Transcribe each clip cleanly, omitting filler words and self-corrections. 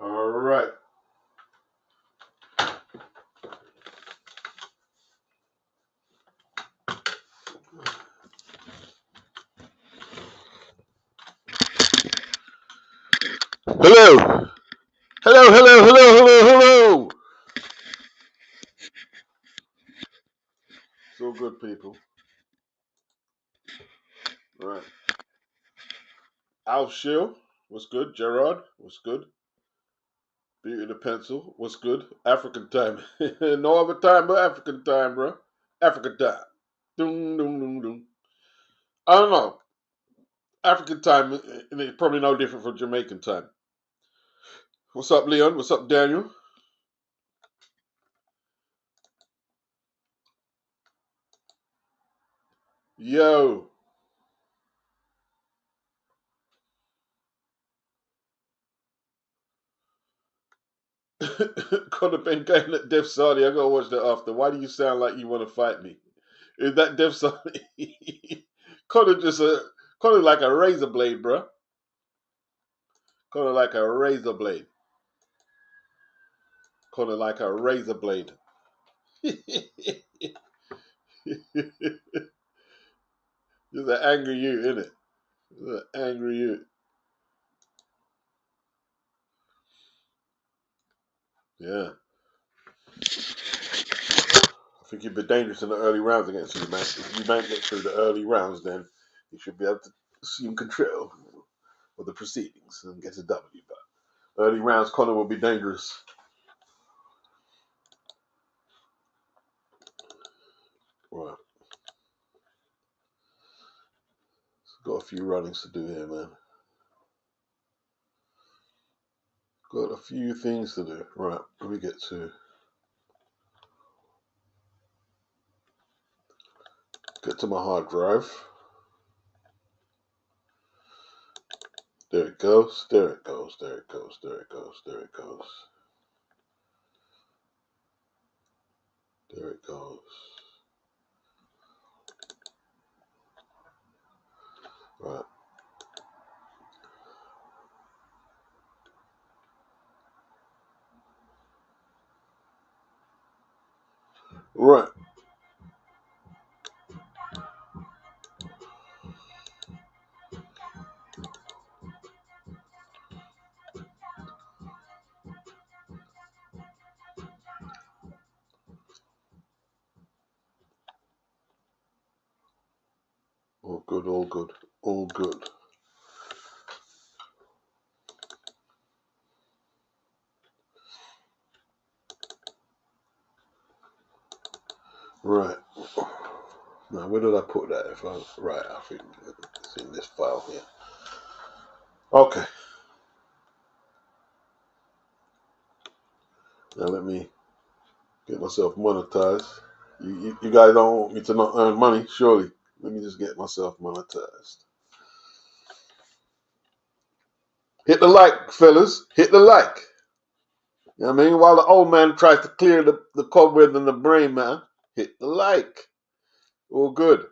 All right. Hello. Hello, hello, hello, hello, hello. So good, people. All right. Al Shill, what's good? Gerard, what's good? Beauty the Pencil, what's good? African time. No other time but African time, bro. African time. Doom, doom, doom, doom. I don't know. African time is probably no different from Jamaican time. What's up, Leon? What's up, Daniel? Yo. Conor Ben going at Dev Sardi. I gotta watch that after. Why do you sound like you want to fight me? Is that Dev Sardi? Conor just Conor like a razor blade, bro. Conor like a razor blade. Conor like a razor blade. Just an angry you, innit? Just an angry you. Yeah. I think you'd be dangerous in the early rounds against you, man. If you don't get through the early rounds, then you should be able to assume control of the proceedings and get a W. But early rounds, Conor will be dangerous. Right. Got a few runnings to do here, man. Got a few things to do. Right. Let me get to my hard drive. There it goes. There it goes. There it goes. There it goes. There it goes. There it goes. Right. Right. All good. All good. All good. Right. Now, where did I put that? Right, I think it's in this file here. Okay. Now let me get myself monetized. You guys don't want me to not earn money, surely. Let me just get myself monetized. Hit the like, fellas. Hit the like. You know what I mean? While the old man tries to clear the cobweb in the brain, man, hit the like. All good.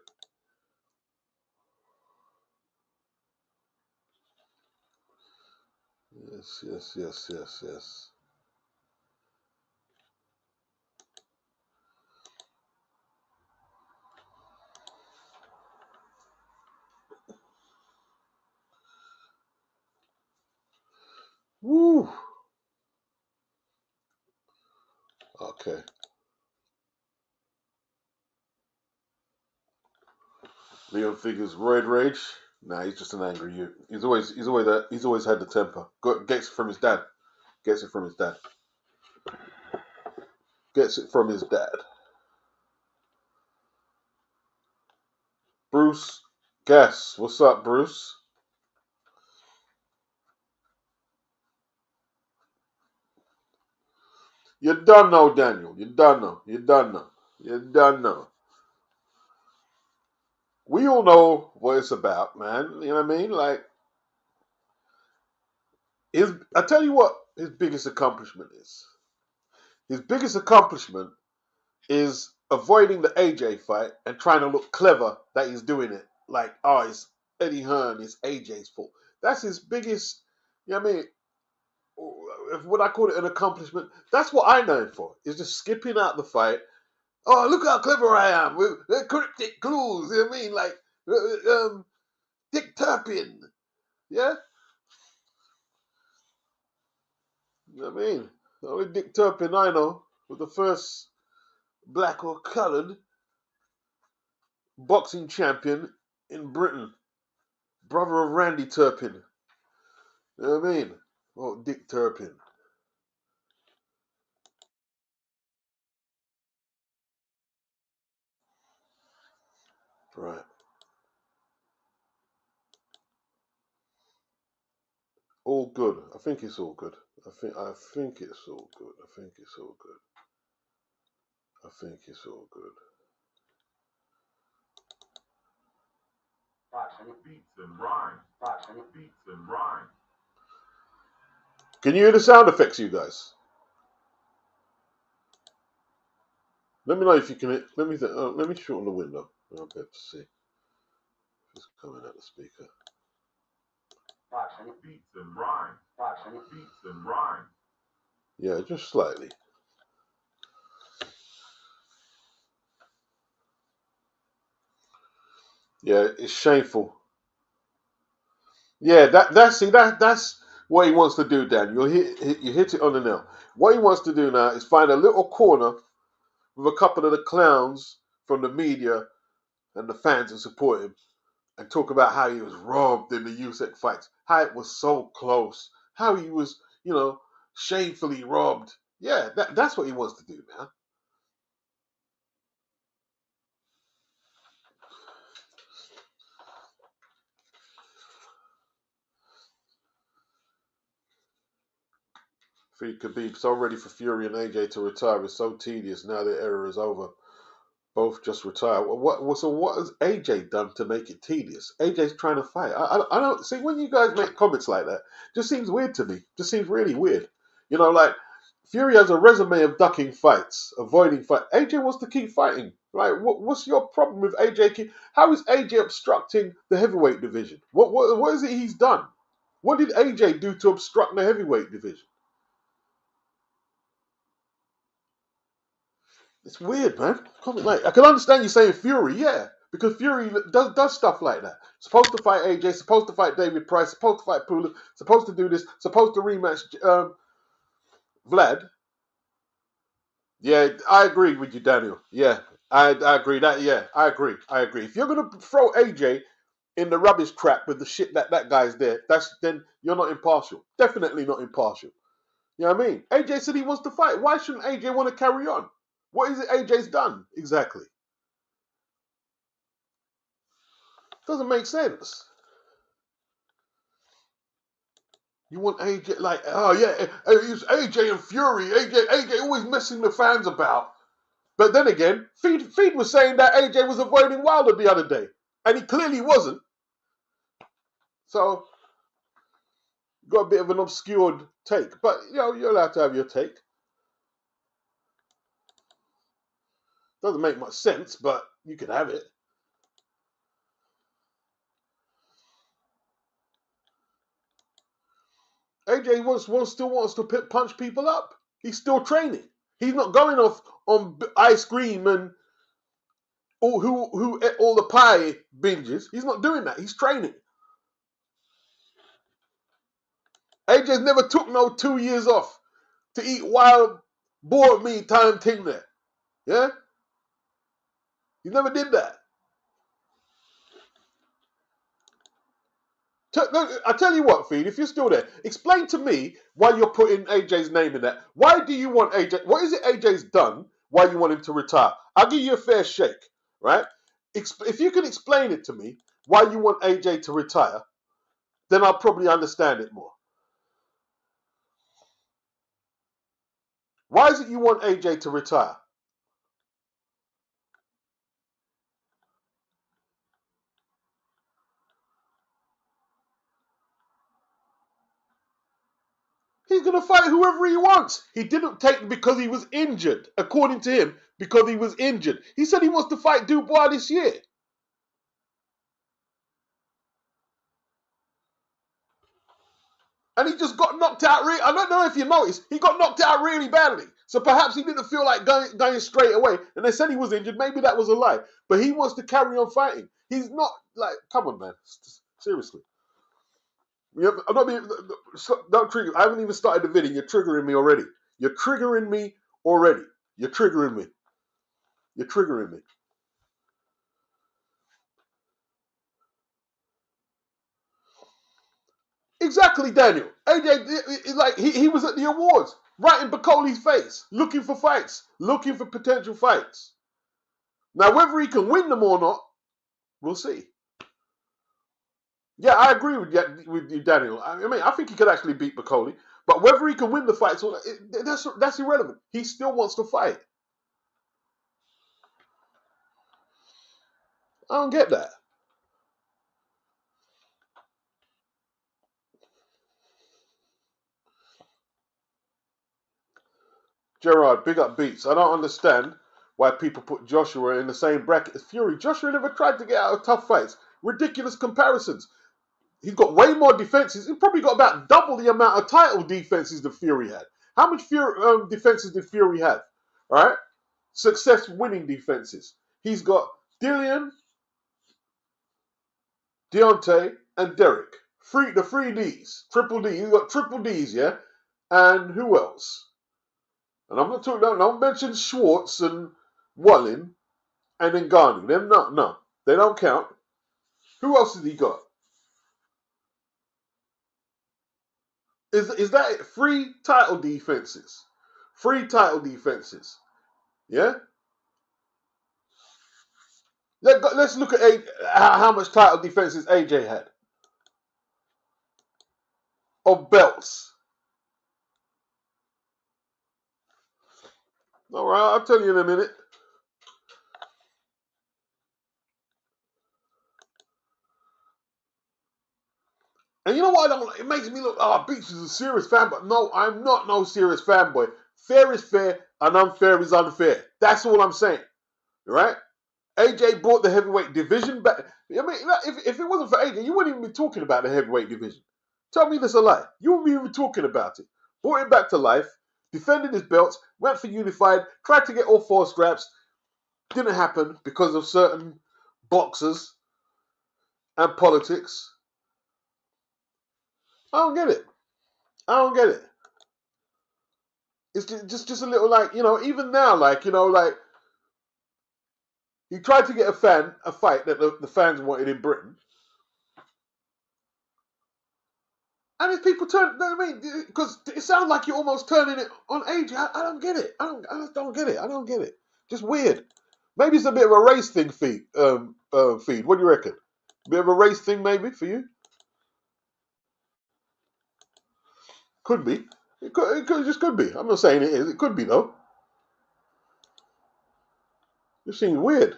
Yes, yes, yes, yes, yes. Woo. Okay. Leon figures roid rage. Nah, he's just an angry youth. He's always had the temper. Gets it from his dad. Gets it from his dad. Gets it from his dad. Bruce Guess. What's up, Bruce? You done know, Daniel. You done know. You done know. You done know. We all know what it's about, man. You know what I mean? Like I tell you what his biggest accomplishment is. His biggest accomplishment is avoiding the AJ fight and trying to look clever that he's doing it. Like, oh, Eddie Hearn is AJ's fault. That's his biggest, you know what I mean? What I call it an accomplishment. That's what I know him for, is just skipping out the fight. Oh, look how clever I am with cryptic clues, you know what I mean? Like, Dick Turpin, yeah? You know what I mean? The only Dick Turpin I know was the first black or coloured boxing champion in Britain. Brother of Randy Turpin. You know what I mean? Oh, Dick Turpin. Right. All good. I think it's all good. I think it's all good. I think it's all good. I think it's all good. Beats and rhymes. Beats and rhymes. Can you hear the sound effects, you guys? Let me know if you can. Let me shorten the window. I'll be able to see. It's coming out the speaker. Beats and rhymes. Beats and rhymes. Yeah, just slightly. Yeah, it's shameful. Yeah, that's what he wants to do, Dan. You hit it on the nail. What he wants to do now is find a little corner with a couple of the clowns from the media and the fans who support him and talk about how he was robbed in the USAC fights, how it was so close, how he was, shamefully robbed. Yeah, that's what he wants to do now. Free Khabib, so ready for Fury and AJ to retire. It's so tedious now the era is over. Both just retire. So what has AJ done to make it tedious? AJ's trying to fight. I don't see when you guys make comments like that. Just seems weird to me. Just seems really weird. Like Fury has a resume of ducking fights, avoiding fight. AJ wants to keep fighting. Right? What's your problem with AJ? How is AJ obstructing the heavyweight division? What is it he's done? What did AJ do to obstruct the heavyweight division? It's weird, man. Like, I can understand you saying Fury, yeah, because Fury does stuff like that. Supposed to fight AJ, supposed to fight David Price, supposed to fight Pula, supposed to do this, supposed to rematch Vlad. Yeah, I agree with you, Daniel. Yeah, I agree that. Yeah, I agree. I agree. If you're gonna throw AJ in the rubbish crap with the shit that guy's there, then you're not impartial. Definitely not impartial. You know what I mean? AJ said he wants to fight. Why shouldn't AJ want to carry on? What is it AJ's done exactly? Doesn't make sense. You want AJ like, oh yeah, it's AJ and Fury. AJ always messing the fans about. But then again, Feed was saying that AJ was avoiding Wilder the other day, and he clearly wasn't. So got a bit of an obscured take, but you're allowed to have your take. Doesn't make much sense, but you can have it. AJ still wants to punch people up. He's still training. He's not going off on ice cream and who ate all the pie binges. He's not doing that. He's training. AJ's never took no 2 years off to eat wild boar meat time thing there. Yeah? He never did that. I tell you what, Feed, if you're still there, explain to me why you're putting AJ's name in that. Why do you want AJ? What is it AJ's done? Why you want him to retire? I'll give you a fair shake, right? If you can explain it to me, why you want AJ to retire, then I'll probably understand it more. Why is it you want AJ to retire? He's going to fight whoever he wants. He didn't take because he was injured, according to him, because he was injured. He said he wants to fight Dubois this year. And he just got knocked out. I don't know if you noticed, he got knocked out really badly. So perhaps he didn't feel like going straight away. And they said he was injured. Maybe that was a lie. But he wants to carry on fighting. He's not like, come on, man. Seriously. I'm not being, don't trigger. I haven't even started the video. You're triggering me already. You're triggering me already. You're triggering me. You're triggering me. Exactly, Daniel. AJ, like he was at the awards, right in Bacoli's face, looking for fights, looking for potential fights. Now, whether he can win them or not, we'll see. Yeah, I agree with you, Daniel. I mean, I think he could actually beat Bacoli, but whether he can win the fights, that's irrelevant. He still wants to fight. I don't get that. Gerard, big up Beats. I don't understand why people put Joshua in the same bracket as Fury. Joshua never tried to get out of tough fights. Ridiculous comparisons. He's got way more defenses. He's probably got about double the amount of title defenses that Fury had. How much defenses did Fury have? All right? Success winning defenses. He's got Dillian, Deontay, and Derek. The three Ds. Triple D. He's got triple Ds, yeah? And who else? And I'm not talking, don't mention Schwartz and Wallin and Ngannou. Them not, no. They don't count. Who else has he got? Is that it? 3 title defenses? 3 title defenses. Yeah? Let's look at how much title defenses AJ had. Of belts. All right, I'll tell you in a minute. And you know what? It makes me look, Beats is a serious fanboy. No, I'm not no serious fanboy. Fair is fair and unfair is unfair. That's all I'm saying. Right? AJ brought the heavyweight division back. I mean, if it wasn't for AJ, you wouldn't even be talking about the heavyweight division. Tell me this a lie. You wouldn't be even talking about it. Brought it back to life, defended his belts, went for unified, tried to get all 4 straps. Didn't happen because of certain boxers and politics. I don't get it. I don't get it. It's just a little like, even now, like, like he tried to get a fight that the fans wanted in Britain. And if people turn, I mean, because it sounds like you're almost turning it on AJ. I don't get it. I just don't get it. I don't get it. Just weird. Maybe it's a bit of a race thing, feed. What do you reckon? A bit of a race thing, maybe, for you? Could be. It just could be. I'm not saying it is. It could be, though. It seems weird.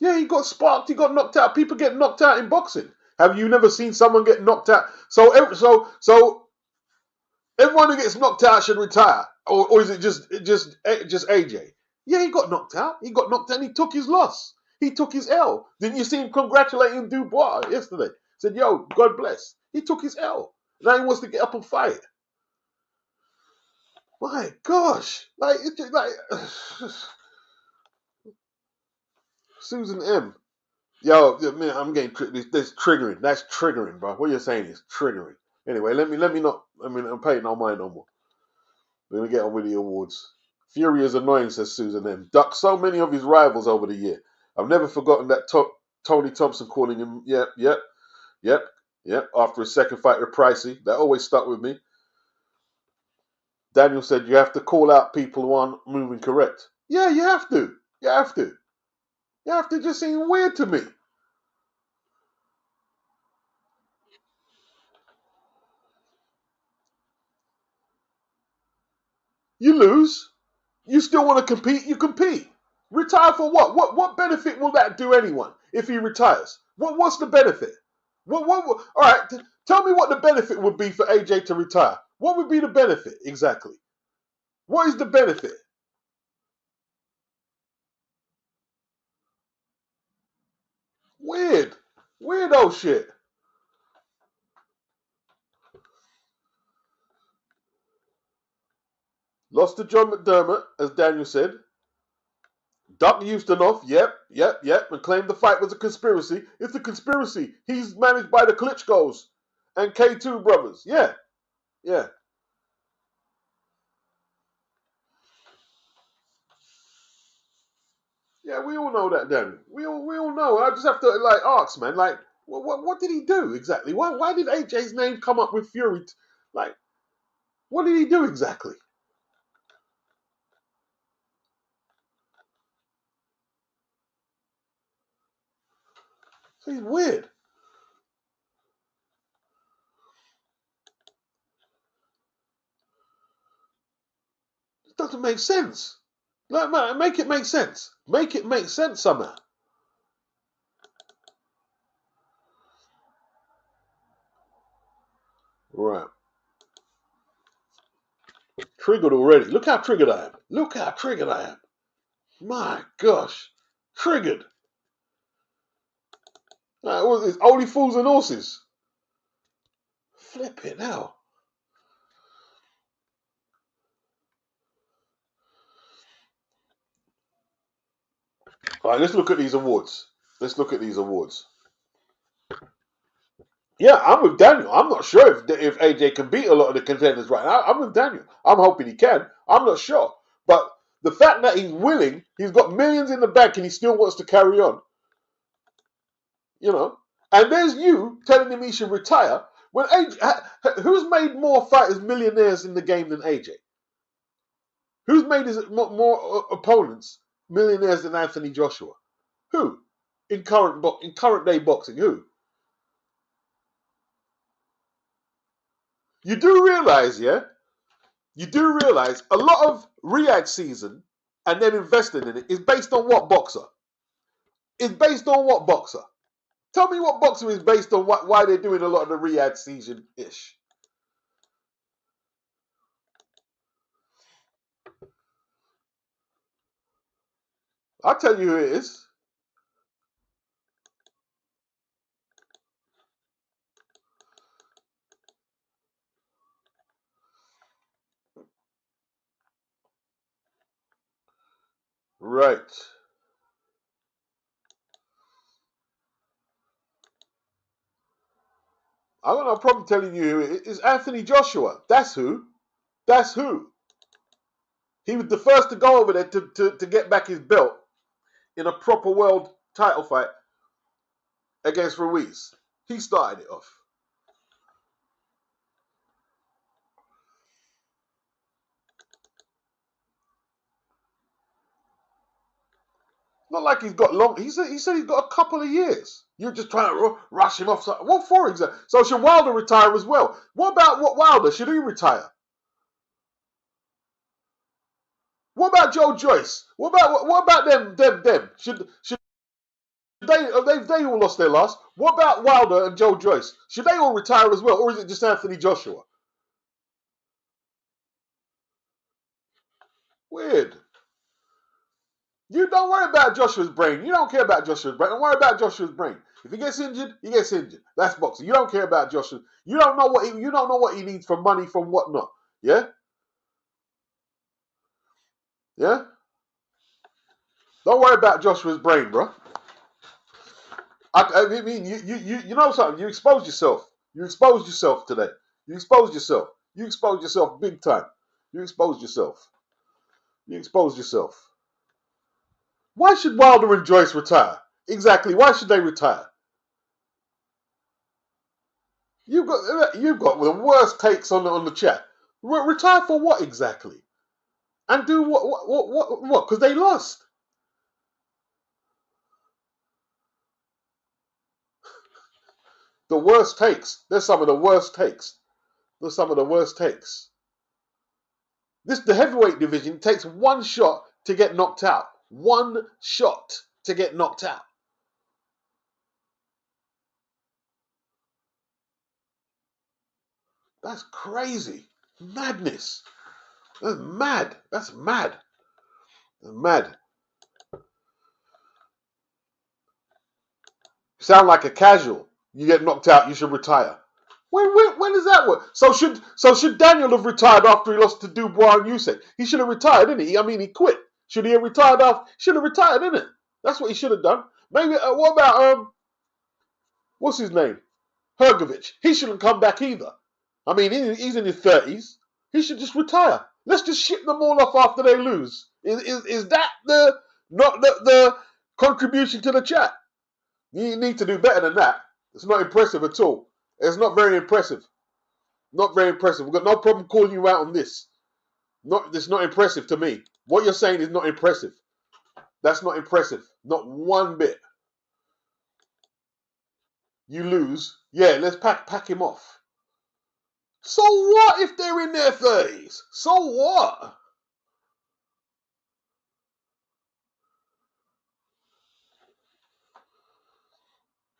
Yeah, he got sparked. He got knocked out. People get knocked out in boxing. Have you never seen someone get knocked out? So everyone who gets knocked out should retire, or is it just AJ? Yeah, he got knocked out. He got knocked out. And he took his loss. He took his L. Didn't you see him congratulating Dubois yesterday? Said, "Yo, God bless." He took his L. Now he wants to get up and fight. My gosh, like Susan M. Yo, man, I'm getting this triggering. That's triggering, bro. What you're saying is triggering. Anyway, let me not. I mean, I'm paying no mind no more. We're gonna get on with the awards. Fury is annoying, says Susan M. Ducked so many of his rivals over the year. I've never forgotten that Tony Thompson calling him, yep, after his second fight with Pricey. That always stuck with me. Daniel said you have to call out people who aren't moving correct. Yeah, you have to. You have to. You have to. Just seem weird to me. You lose. You still want to compete? You compete. Retire for what? What benefit will that do anyone if he retires? What's the benefit? All right, tell me what the benefit would be for AJ to retire. What would be the benefit exactly? What is the benefit? Weird. Weirdo shit. Lost to John McDermott, as Daniel said. Duck Ustinov, yep, and claimed the fight was a conspiracy. It's a conspiracy. He's managed by the Klitschko's and K2 brothers. Yeah. Yeah, we all know that, Daniel. We all know. I just have to like ask, man. Like, what did he do exactly? Why did AJ's name come up with Fury? Like, what did he do exactly? So he's weird. It doesn't make sense. Like, man, make it make sense. Make it make sense somehow. Right. Triggered already. Look how triggered I am. Look how triggered I am. My gosh. Triggered. Like, what is this? Only fools and horses. Flip it now. All right, let's look at these awards. Let's look at these awards. Yeah, I'm with Daniel. I'm not sure if AJ can beat a lot of the contenders right now. I'm with Daniel. I'm hoping he can. I'm not sure. But the fact that he's willing, he's got millions in the bank and he still wants to carry on, you know. And there's you telling him he should retire. When AJ, who's made more fighters millionaires in the game than AJ? Who's made his more opponents millionaires than Anthony Joshua? Who? In current day boxing, who? You do realize, yeah? You do realize a lot of Riyadh season and them investing in it is based on what boxer? It's based on what boxer? Tell me what boxer is based on why they're doing a lot of the Riyadh season-ish. I'll tell you who it is. Right. I got no problem telling you who it is. It's Anthony Joshua. That's who. That's who. He was the first to go over there to get back his belt in a proper world title fight against Ruiz. He started it off. Not like he's got long. He said he's got a couple of years. You're just trying to rush him off. What for exactly? So should Wilder retire as well? What about Wilder? Should he retire? What about Joe Joyce? What about them? Should they all lost their last? What about Wilder and Joe Joyce? Should they all retire as well, or is it just Anthony Joshua? Weird. You don't worry about Joshua's brain. You don't care about Joshua's brain. Don't worry about Joshua's brain. If he gets injured, he gets injured. That's boxing. You don't care about Joshua. You don't know what he needs for money from whatnot. Yeah? Yeah? Don't worry about Joshua's brain, bro. I mean, you know something. You exposed yourself. You exposed yourself today. You exposed yourself. You exposed yourself big time. You exposed yourself. You exposed yourself. Why should Wilder and Joyce retire? Exactly. Why should they retire? You've got the worst takes on the chat. Retire for what exactly? And do what? Because they lost. The worst takes. They're some of the worst takes. They're some of the worst takes. The heavyweight division takes one shot to get knocked out. One shot to get knocked out. That's crazy. Madness. That's mad. That's mad. That's mad. Sound like a casual. You get knocked out, you should retire. When does that work? So should Daniel have retired after he lost to Dubois and Usyk? He should have retired, didn't he? I mean, he quit. Should he have retired after? Should have retired, didn't it? That's what he should have done. Maybe. What about what's his name? Hergovich. He shouldn't come back either. I mean, he's in his 30s. He should just retire. Let's just ship them all off after they lose. Is that the not the contribution to the chat? You need to do better than that. It's not impressive at all. It's not very impressive. Not very impressive. We've got no problem calling you out on this. It's not impressive to me. What you're saying is not impressive. That's not impressive. Not one bit. You lose. Yeah, let's pack him off. So what if they're in their 30s? So what?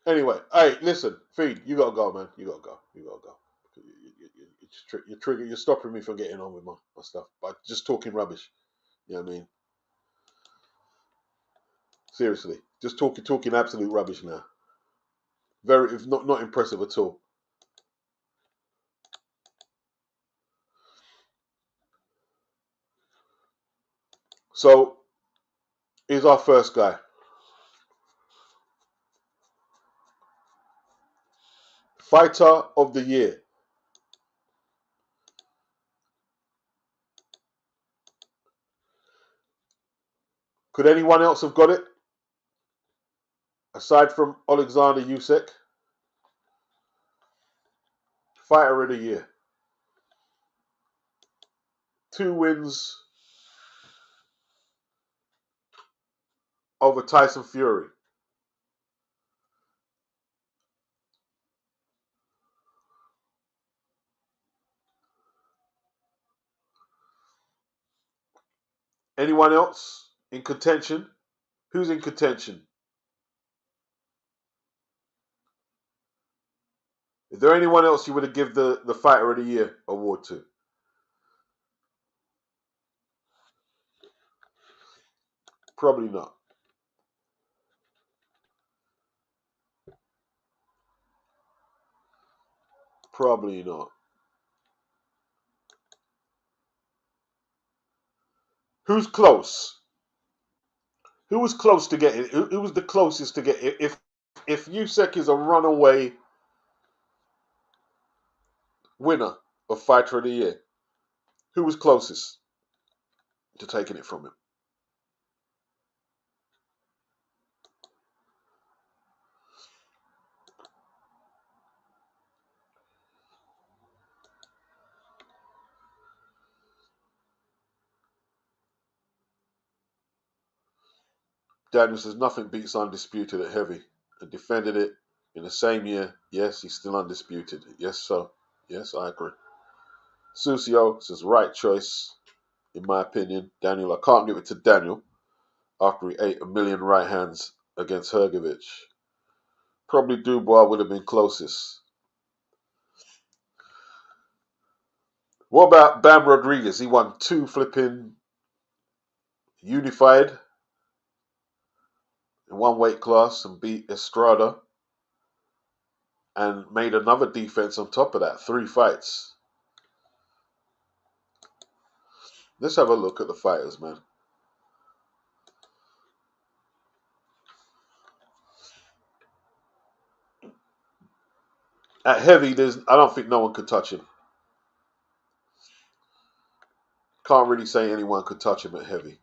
Anyway, hey, listen, Feed, you gotta go, man. You gotta go. You gotta go. You're stopping me from getting on with my stuff by just talking rubbish. You know what I mean? Seriously, just talking absolute rubbish now. Very, if not impressive at all. So, here's our first guy. Fighter of the year. Could anyone else have got it? Aside from Alexander Usyk? Fighter of the year. 2 wins over Tyson Fury. Anyone else in contention? Who's in contention? Is there anyone else you would have given the Fighter of the Year award to? Probably not. Probably not. Who's close? Who was close to getting? Who was the closest to get? If Usyk is a runaway winner of Fighter of the Year, who was closest to taking it from him? Daniel says nothing beats undisputed at heavy and defended it in the same year. Yes, he's still undisputed. Yes, sir. Yes, I agree. Susio says right choice, in my opinion. Daniel, I can't give it to Daniel after he ate a million right hands against Hergovich. Probably Dubois would have been closest. What about Bam Rodriguez? He won 2 flipping unified in 1 weight class and beat Estrada and made another defense on top of that. 3 fights. Let's have a look at the fighters, man. At heavy, I don't think no one could touch him. Can't really say anyone could touch him at heavy.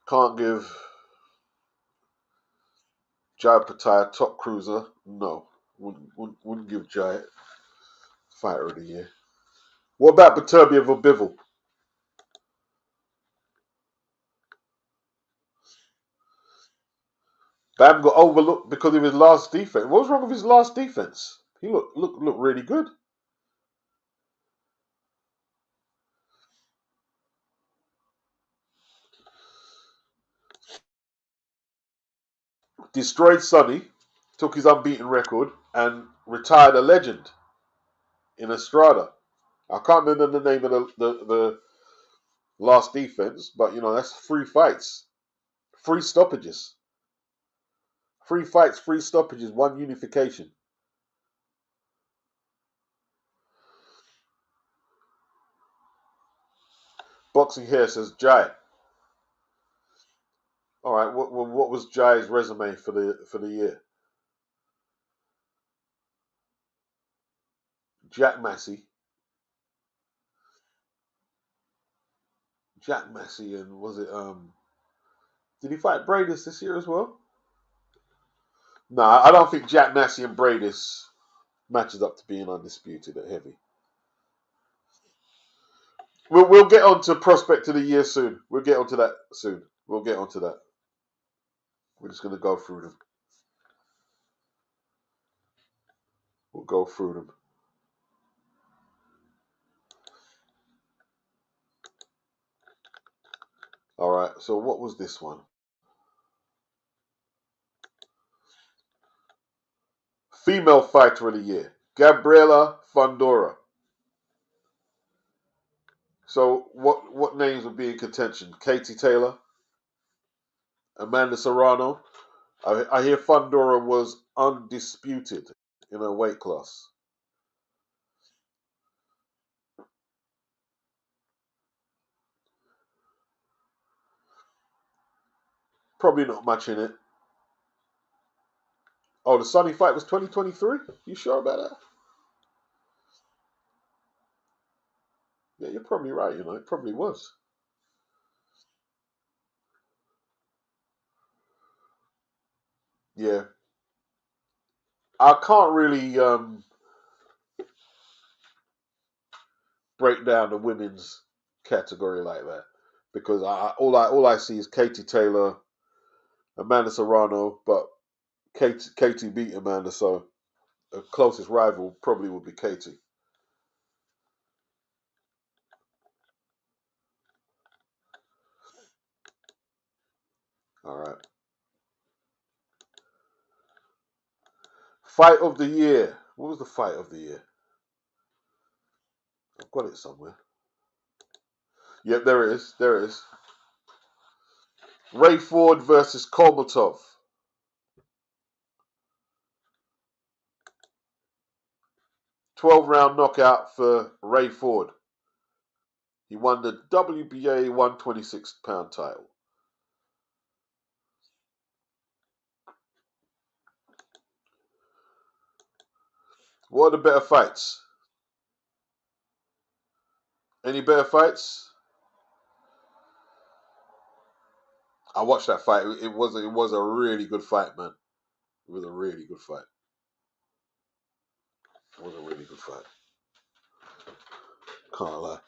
Can't give Jai Pattaya top cruiser. No, wouldn't give Jai Fighter of the Year. What about Beterbiev or Bivol? Bam got overlooked because of his last defense. What was wrong with his last defense? He looked really good. Destroyed Sonny, took his unbeaten record, and retired a legend in Estrada. I can't remember the name of the last defense, but you know that's 3 fights, 3 stoppages, 3 fights, 3 stoppages, 1 unification. Boxing here says Jai. All right, what was Jai's resume for the year? Jack Massey, and was it Did he fight Bradis this year as well? No, I don't think Jack Massey and Bradis matches up to being undisputed at heavy. We'll get on to prospect of the year soon. We'll get onto that soon. We'll get onto that. We're just going to go through them. We'll go through them. All right. So what was this one? Female fighter of the year, Gabriela Fundora. So what names would be in contention? Katie Taylor, Amanda Serrano. I hear Fundora was undisputed in her weight class. Probably not much in it. Oh, the Sunny fight was 2023? You sure about that? Yeah, you're probably right, you know, it probably was. Yeah. I can't really break down the women's category like that because all I see is Katie Taylor, Amanda Serrano, but Katie beat Amanda, so the closest rival probably would be Katie. All right. Fight of the year. What was the fight of the year? I've got it somewhere. Yep, there it is. There it is. Ray Ford versus Kolmatov. 12-round knockout for Ray Ford. He won the WBA 126-pound title. What are the better fights? Any better fights? I watched that fight. It was a really good fight, man. It was a really good fight. It was a really good fight. Can't lie.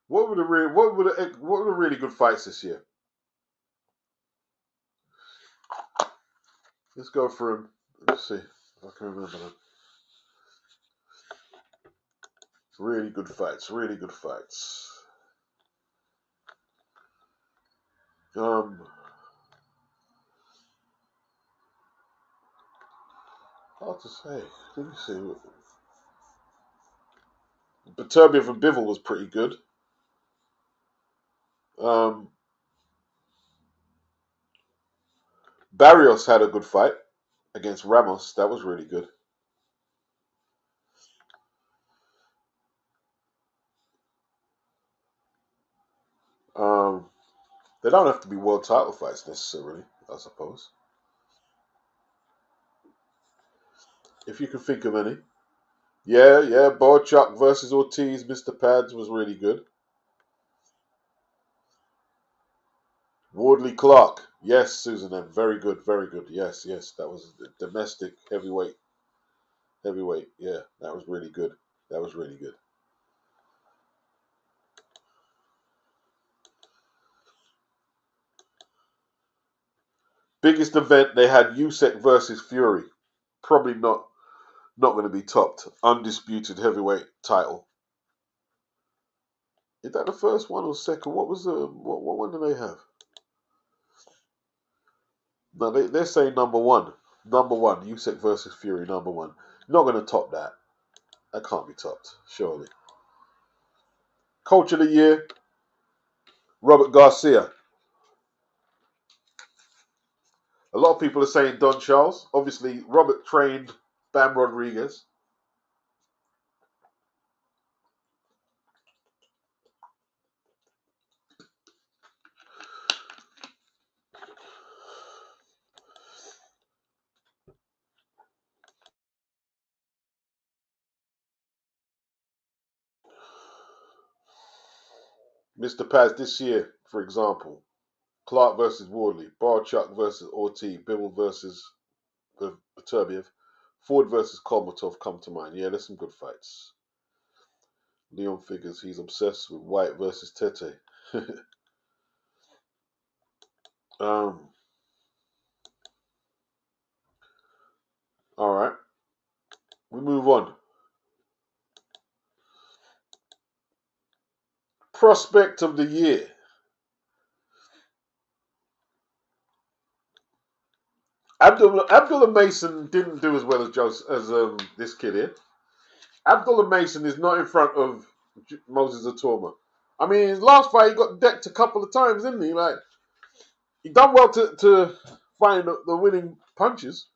What were the really good fights this year? Let's go through them. Let's see if I can remember them. Really good fights. Really good fights. Hard to say. Let me see. Beterbiev and Bivol was pretty good. Barrios had a good fight against Ramos. That was really good. They don't have to be world title fights necessarily, I suppose. If you can think of any. Yeah. Bochuk versus Ortiz, Mr. Pads was really good. Wardley Clark. Yes, Susan M. Very good, very good. Yes. That was domestic heavyweight. Yeah, that was really good. That was really good. Biggest event, they had Usyk versus Fury. Probably not going to be topped. Undisputed heavyweight title. Is that the first one or second? What was the what one do they have? No, they're saying number one. Number one, Usyk versus Fury, number one. Not going to top that. That can't be topped, surely. Coach of the year, Robert Garcia. A lot of people are saying Don Charles. Obviously, Robert trained Bam Rodriguez. Mr. Paz this year, for example, Clark versus Wardley, Barchuk versus Ortiz, Bivol versus Beterbiev, Ford versus Kolmatov come to mind. Yeah, there's some good fights. Leon figures he's obsessed with White versus Tete. All right, we move on. Prospect of the year. Abdullah Mason didn't do as well as this kid here. Abdullah Mason is not in front of Moses Atoma. I mean, his last fight he got decked a couple of times, didn't he? Like he done well to find the winning punches,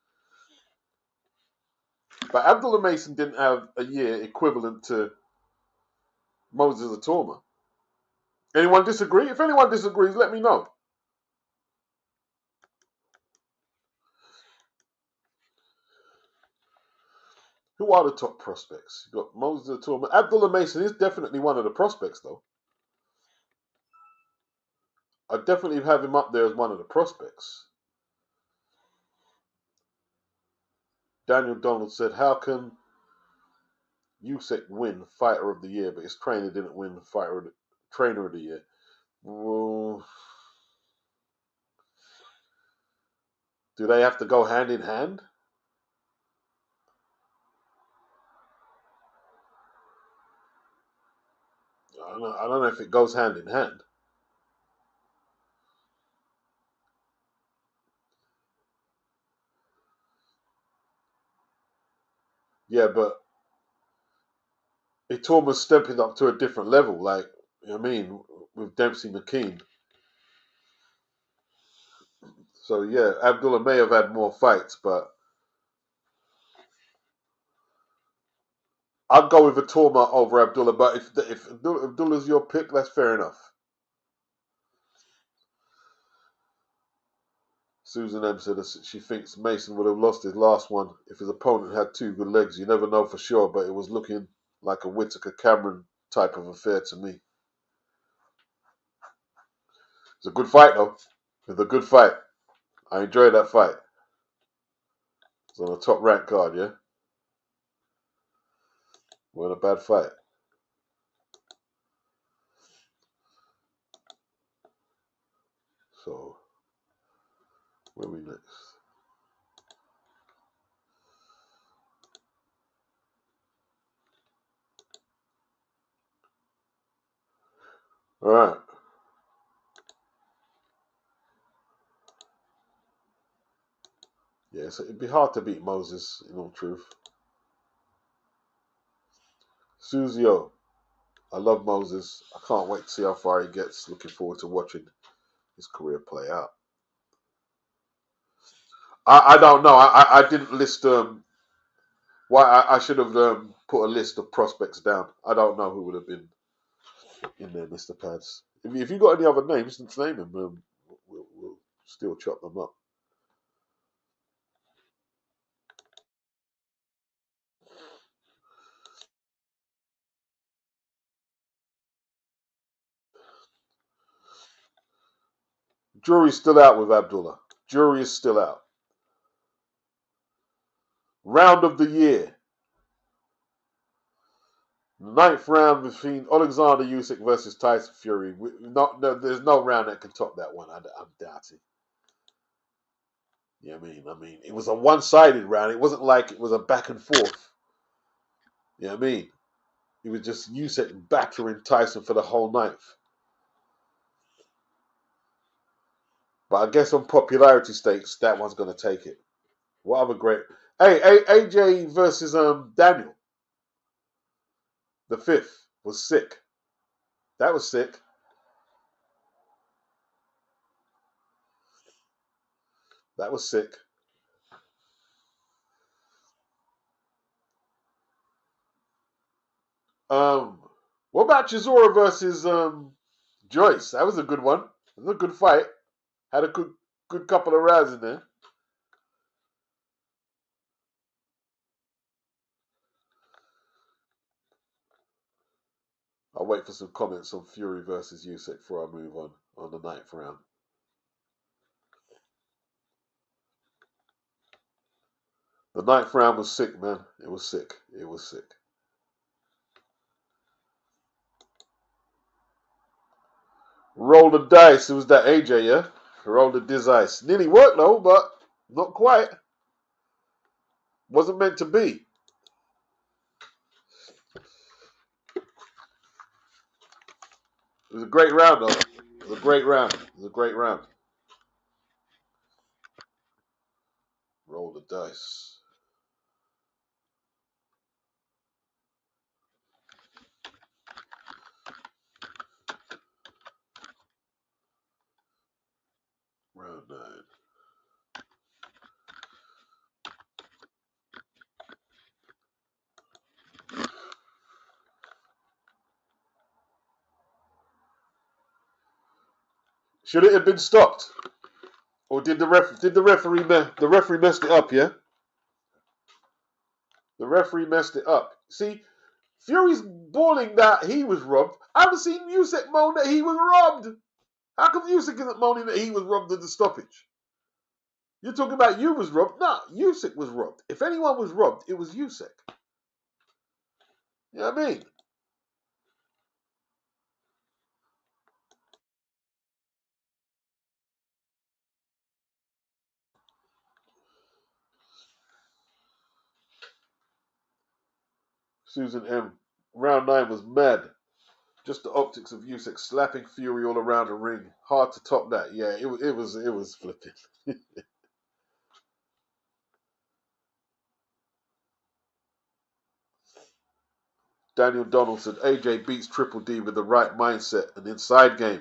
but Abdullah Mason didn't have a year equivalent to Moses Atoma. Anyone disagree? If anyone disagrees, let me know. Who are the top prospects? You got Moses Atoma. Abdullah Mason is definitely one of the prospects, though. I definitely have him up there as one of the prospects. Daniel Donald said, "How can Usyk win Fighter of the Year, but his trainer didn't win Trainer of the Year?" Well, do they have to go hand in hand? I don't know if it goes hand in hand. Yeah, but Itoma's stepping up to a different level. Like, you know what I mean, with Dempsey McKean. So yeah, Abdullah may have had more fights, but I'd go with Atoma over Abdullah. But if Abdullah's your pick, that's fair enough. Susan M said she thinks Mason would have lost his last one if his opponent had two good legs. You never know for sure, but it was looking like a Whittaker Cameron type of affair to me. It's a good fight, though. It's a good fight. I enjoyed that fight. It's on a top ranked card, yeah? Wasn't a bad fight. So, where are we next? All right. Yeah, so it'd be hard to beat Moses, in all truth. Suzio, I love Moses. I can't wait to see how far he gets. Looking forward to watching his career play out. I don't know. I didn't list why I should have put a list of prospects down. I don't know who would have been in there, Mr. Pads. If you got any other names, just name them. We'll still chop them up. Jury's still out with Abdullah. Jury is still out. Round of the year. Ninth round between Alexander Usyk versus Tyson Fury. There's no round that can top that one. I'm doubting. You know what I mean? I mean, it was a one-sided round. It wasn't like it was a back and forth. You know what I mean? he was just Usyk battering Tyson for the whole ninth. But I guess on popularity stakes, that one's going to take it. What other great... Hey, AJ versus Daniel. The 5th was sick. That was sick. That was sick. What about Chisora versus Joyce? That was a good one. It was a good fight. Had a good couple of rounds in there. I'll wait for some comments on Fury versus Usyk before I move on the 9th round. The 9th round was sick, man. It was sick. It was sick. Roll the dice. It was that AJ, yeah? Roll the dice. Nearly worked though, but not quite. Wasn't meant to be. It was a great round, though. It was a great round. It was a great round. Roll the dice. Round 9. Should it have been stopped? Or did the referee messed it up, yeah? The referee messed it up. See, Fury's bawling that he was robbed. I haven't seen Usyk moan that he was robbed. How come Usyk isn't moaning that he was robbed of the stoppage? You're talking about you was robbed? No, Usyk was robbed. If anyone was robbed, it was Usyk. You know what I mean? Susan M. Round 9 was mad. Just the optics of Usyk slapping Fury all around the ring. Hard to top that. Yeah, it was flipping. Daniel Donald said AJ beats Triple D with the right mindset and inside game.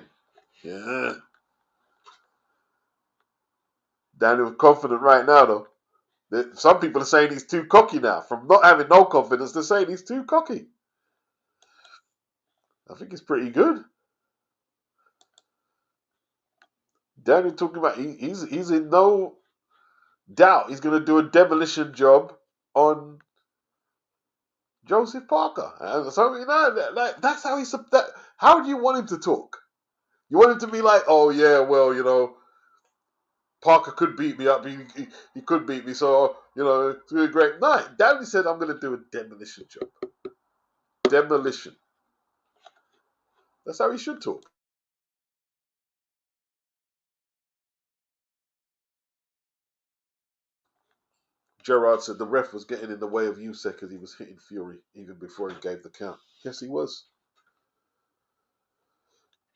Yeah. Daniel's confident right now, though. Some people are saying he's too cocky now. From not having no confidence, they're saying he's too cocky. I think he's pretty good. Daniel talking about he's in no doubt he's going to do a demolition job on Joseph Parker. And so, you know, that's how he's... How do you want him to talk? You want him to be like, oh, yeah, well, you know, Parker could beat me up. He could beat me, so, you know, it's really great. No, Danny said, I'm going to do a demolition job. Demolition. That's how he should talk. Gerard said the ref was getting in the way of Usyk as he was hitting Fury even before he gave the count. Yes, he was.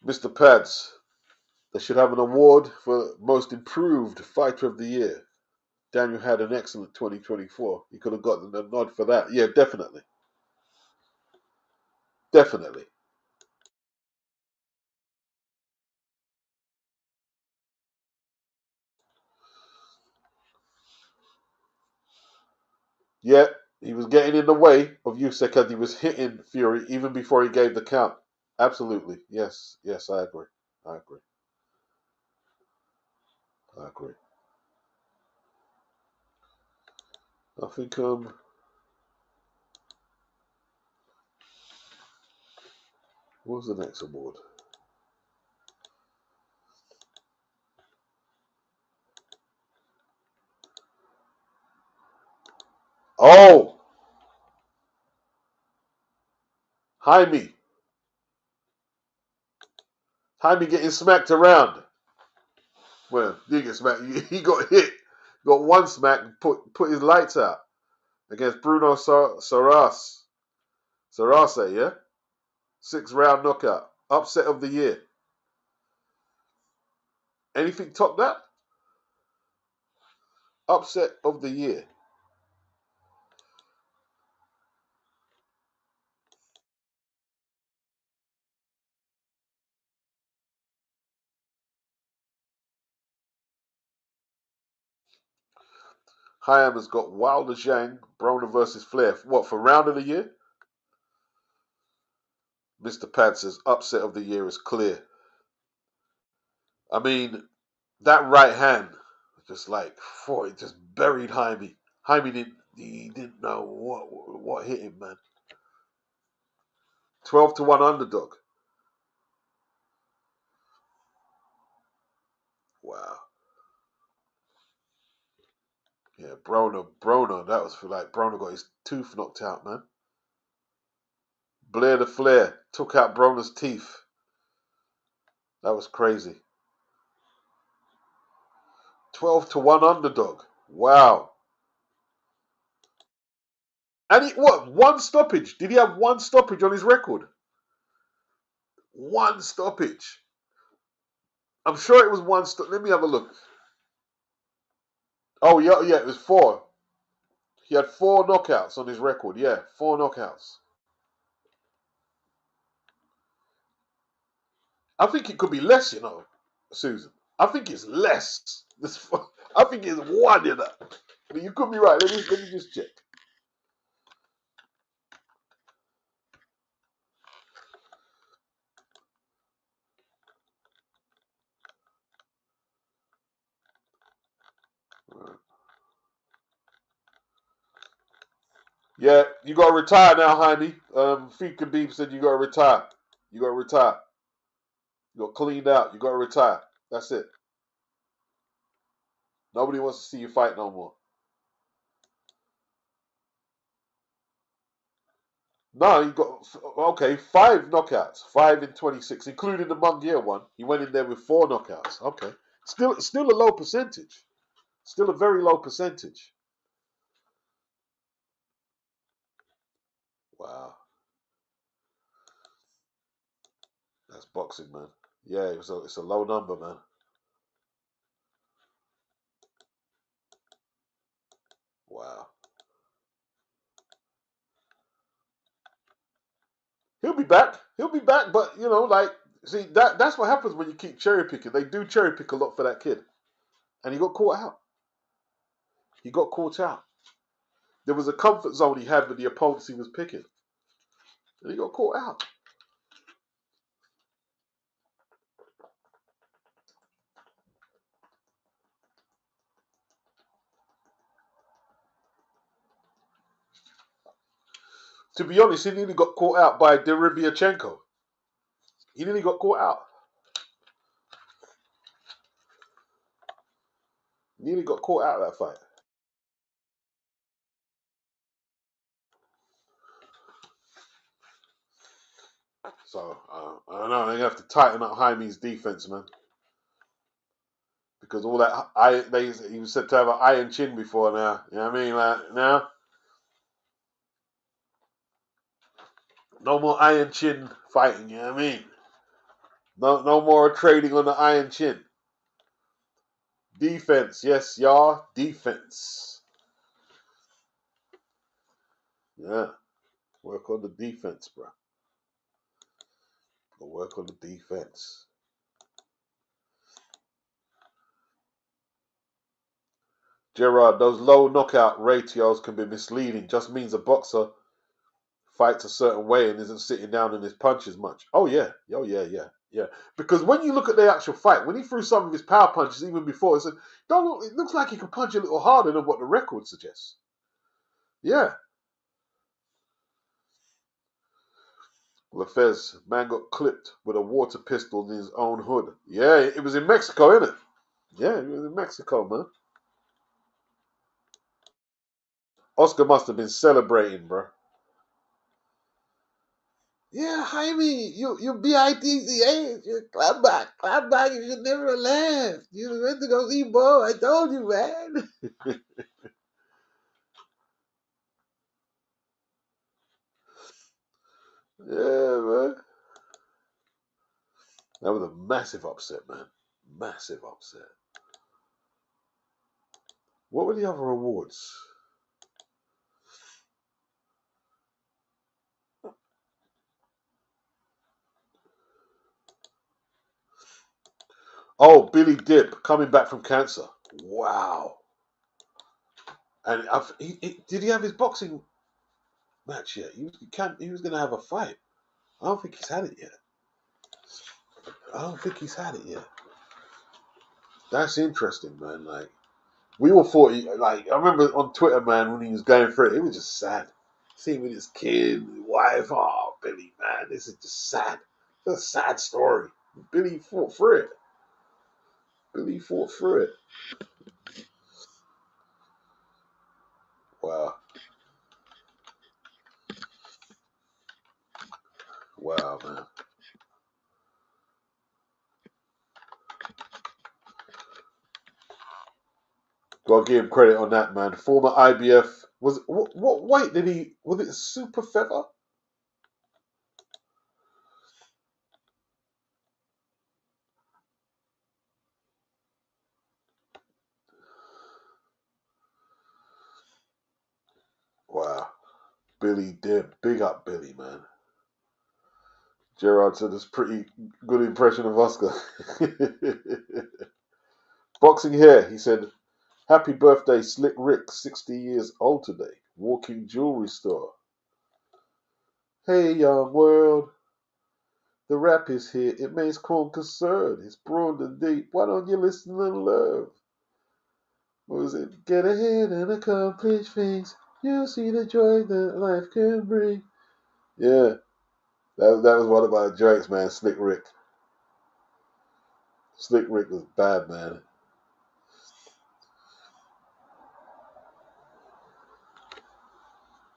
Mr. Pads, they should have an award for most improved fighter of the year. Daniel had an excellent 2024. He could have gotten a nod for that. Yeah, definitely. Definitely. Yeah, he was getting in the way of Usyk as he was hitting Fury even before he gave the count. Absolutely. Yes, I agree. I agree. I agree. I think what was the next award? Oh, Jaime. Jaime getting smacked around. Well, he didn't get smacked. He got hit. Got one smack and put his lights out against Bruno Saras. Sarase, yeah? 6-round knockout. Upset of the year. Anything top that? Upset of the year. Hayam has got Wilder Zhang, Broner versus Flair. What, for round of the year? Mr. Pad says upset of the year is clear. I mean, that right hand, just like, it just buried Jaime. Jaime didn't know what hit him, man. 12-1 underdog. Wow. Yeah, Broner, that was for like, Broner got his tooth knocked out, man. Blair the Flair took out Broner's teeth. That was crazy. 12-1 underdog. Wow. And one stoppage? Did he have one stoppage on his record? One stoppage. I'm sure it was one stop. Let me have a look. Oh, yeah, it was 4. He had 4 knockouts on his record. Yeah, 4 knockouts. I think it could be less, Susan. I think it's less. I think it's 1, But you could be right. Let me just check. Yeah, you got to retire now, Jaime. Fika Beep said you got to retire. You got to retire. You got cleaned out. You got to retire. That's it. Nobody wants to see you fight no more. No, he got 5 knockouts, 5 in 26, including the Munguia one. He went in there with 4 knockouts. Okay, still a low percentage. Still a very low percentage. Wow, that's boxing, man. Yeah, it's a low number, man. Wow. He'll be back. He'll be back, but see that's what happens when you keep cherry picking. They do cherry pick a lot for that kid, and he got caught out. He got caught out. There was a comfort zone he had with the opponents he was picking, and he got caught out. To be honest, he nearly got caught out by Derevyachenko. He nearly got caught out. Nearly got caught out of that fight. So I don't know. They have to tighten up Jaime's defense, man, because all that he was said to have an iron chin before now. You know what I mean? Like now, no more iron chin fighting. You know what I mean? No more trading on the iron chin. Defense, yes, y'all. Defense. Yeah. Work on the defense, bro. Work on the defense. Gerard, those low knockout ratios can be misleading. Just means a boxer fights a certain way and isn't sitting down in his punches much. Oh yeah. Because when you look at the actual fight, when he threw some of his power punches even before, it looks like he can punch a little harder than what the record suggests. Yeah. Lafez, man got clipped with a water pistol in his own hood. Yeah, it was in Mexico, innit? Yeah, it was in Mexico, man. Oscar must have been celebrating, bro. Yeah, Jaime, you BITCA, you clap back, you should never laugh. You went to go see Bo, I told you, man. Yeah, man. That was a massive upset, man. Massive upset. What were the other awards? Oh, Billy Dip coming back from cancer. Wow. And did he have his boxing match yet? He was going to have a fight. I don't think he's had it yet. I don't think he's had it yet. That's interesting, man. Like, we all thought, I remember on Twitter, man, when he was going through it, it was just sad. Seeing with his kid, his wife, oh, Billy, man, this is just sad. It's a sad story. Billy fought through it. Billy fought through it. Wow. Wow, man. Gotta give him credit on that, man. Former IBF. What weight did he? Was it super feather? Wow. Billy Dib. Big up Billy, man. Gerard said it's pretty good impression of Oscar. Boxing hair, he said, happy birthday, Slick Rick, 60 years old today. Walking jewelry store. Hey, young world. The rap is here. It makes corn concern. It's broad and deep. Why don't you listen and learn? What was it? Get ahead and accomplish things. You'll see the joy that life can bring. Yeah, that was one of my joints, man. Slick Rick. Slick Rick was bad, man.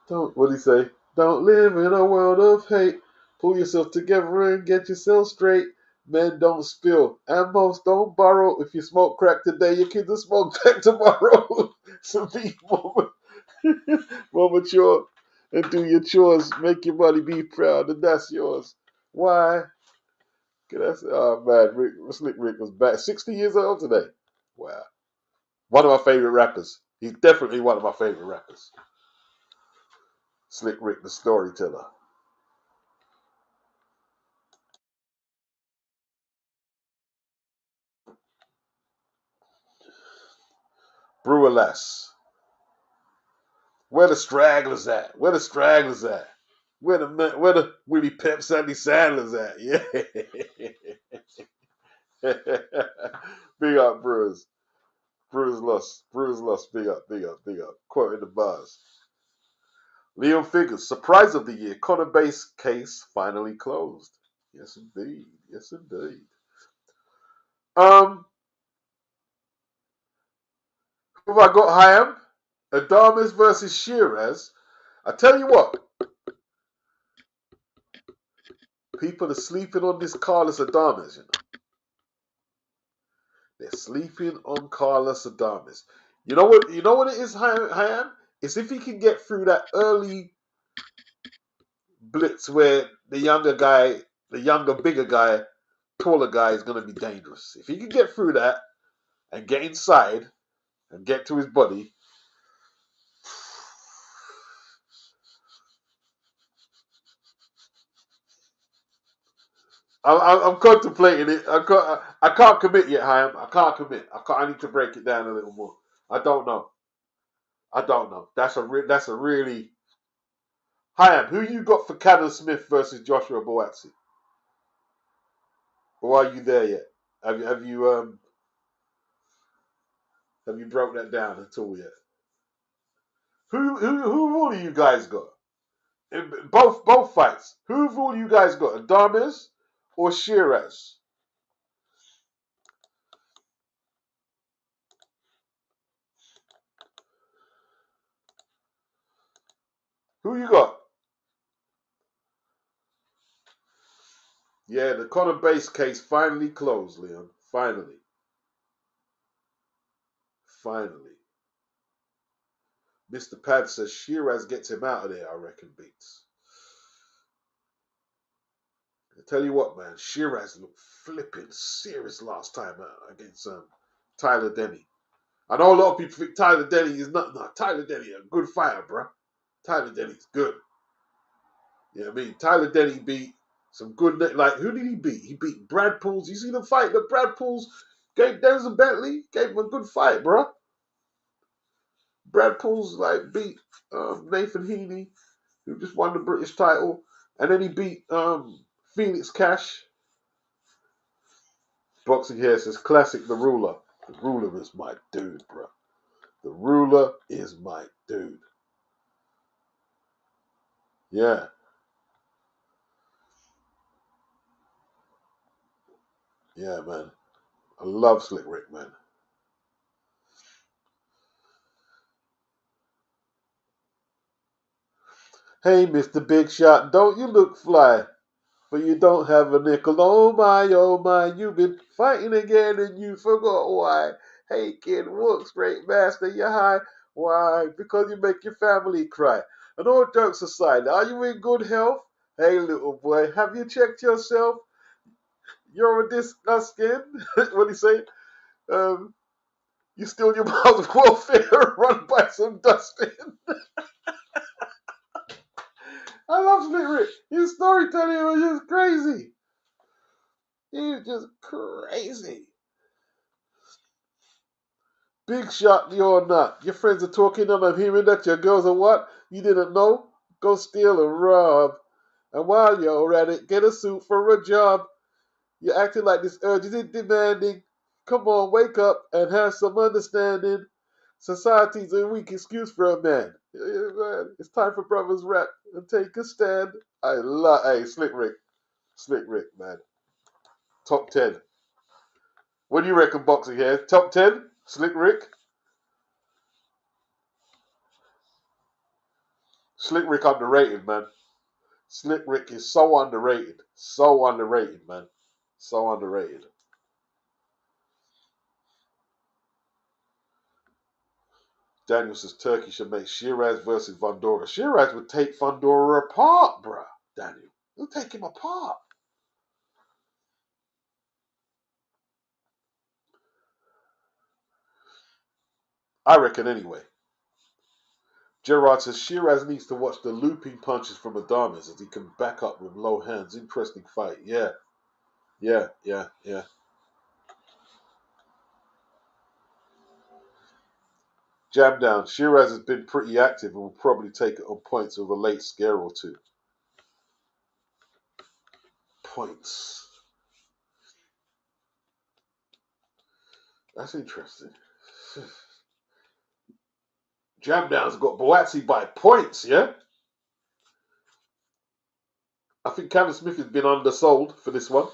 What did he say? Don't live in a world of hate. Pull yourself together and get yourself straight. Men don't spill, and most don't borrow. If you smoke crack today, your kids will smoke crack tomorrow. So be more mature and do your chores. Make your body be proud, and that's yours. Why? Oh man, Slick Rick was back. 60 years old today. Wow. One of my favorite rappers. He's definitely one of my favorite rappers. Slick Rick, the storyteller. Brewer Less. Where the stragglers at? Where the stragglers at? Where the Willie Pep Sandy Sanders at? Yeah. Big up Brewers. Brewers lost. Brewers lost. Big up, big up, big up. Quoting the bars. Leon Figures. Surprise of the year. Connor Base case finally closed. Yes, indeed. Yes, indeed. Who have I got, Hayam? Adames versus Shiraz. I tell you what. People are sleeping on this Carlos Adames, you know. They're sleeping on Carlos Adames. You know what? You know what it is, Hayam? It's if he can get through that early blitz where the younger guy, the younger, bigger guy, taller guy is going to be dangerous. If he can get through that and get inside and get to his body, I'm contemplating it. I can't commit yet, Hayam. I can't commit. I need to break it down a little more. I don't know. I don't know. That's a really Hayam. Who you got for Cannon Smith versus Joshua Boatsi? Or are you there yet? Have you broke that down at all yet? Who all you guys got? Both fights. Who've all you guys got? Adames or Shiraz? Who you got? Yeah, the Conor Base case finally closed, Leon. Finally. Finally. Mr. Pad says Shiraz gets him out of there, I reckon, Beats. I tell you what, man, Shiraz looked flipping serious last time against Tyler Denny. I know a lot of people think Tyler Denny is not. No, Tyler Denny a good fighter, bro. Tyler Denny's good. You know what I mean? Tyler Denny beat some good. Like, who did he beat? He beat Brad Pools. You see the fight that Brad Pools gave Denzel Bentley? Gave him a good fight, bro. Brad Pools like beat Nathan Heaney, who just won the British title, and then he beat Felix Cash. Boxing here says classic the ruler. The ruler is my dude, bro. The ruler is my dude. Yeah. Yeah, man. I love Slick Rick, man. Hey, Mr. Big Shot, don't you look fly? But you don't have a nickel. Oh my, you've been fighting again and you forgot why. Hey kid, work straight, master, you're high. Why? Because you make your family cry. And all jokes aside, are you in good health? Hey little boy, have you checked yourself? You're a disgusting. What do you say? Um, you still your mother's welfare run by some dustbin. I love Slick Rick. His storytelling was just crazy. He was just crazy. Big shot, you're not. Your friends are talking and I'm hearing that your girls are what? You didn't know? Go steal and rob. And while you're at it, get a suit for a job. You're acting like this urge isn't demanding. Come on, wake up and have some understanding. Society's a weak excuse for a man. Yeah, man. It's time for brothers rap and take a stand. Hey, Slick Rick. Slick Rick, man. Top 10. What do you reckon, boxing here? Top 10? Slick Rick? Slick Rick underrated, man. Slick Rick is so underrated. So underrated, man. So underrated. Daniel says Turkey should make Shiraz versus Fundora. Shiraz would take Fundora apart, bruh. Daniel. He'll take him apart. I reckon anyway. Gerard says Shiraz needs to watch the looping punches from Adames as he can back up with low hands. Interesting fight. Yeah. Yeah. Jam down. Shiraz has been pretty active and will probably take it on points with a late scare or two. Points. That's interesting. Jam down's got Boatsi by points, yeah? I think Callum Smith has been undersold for this one.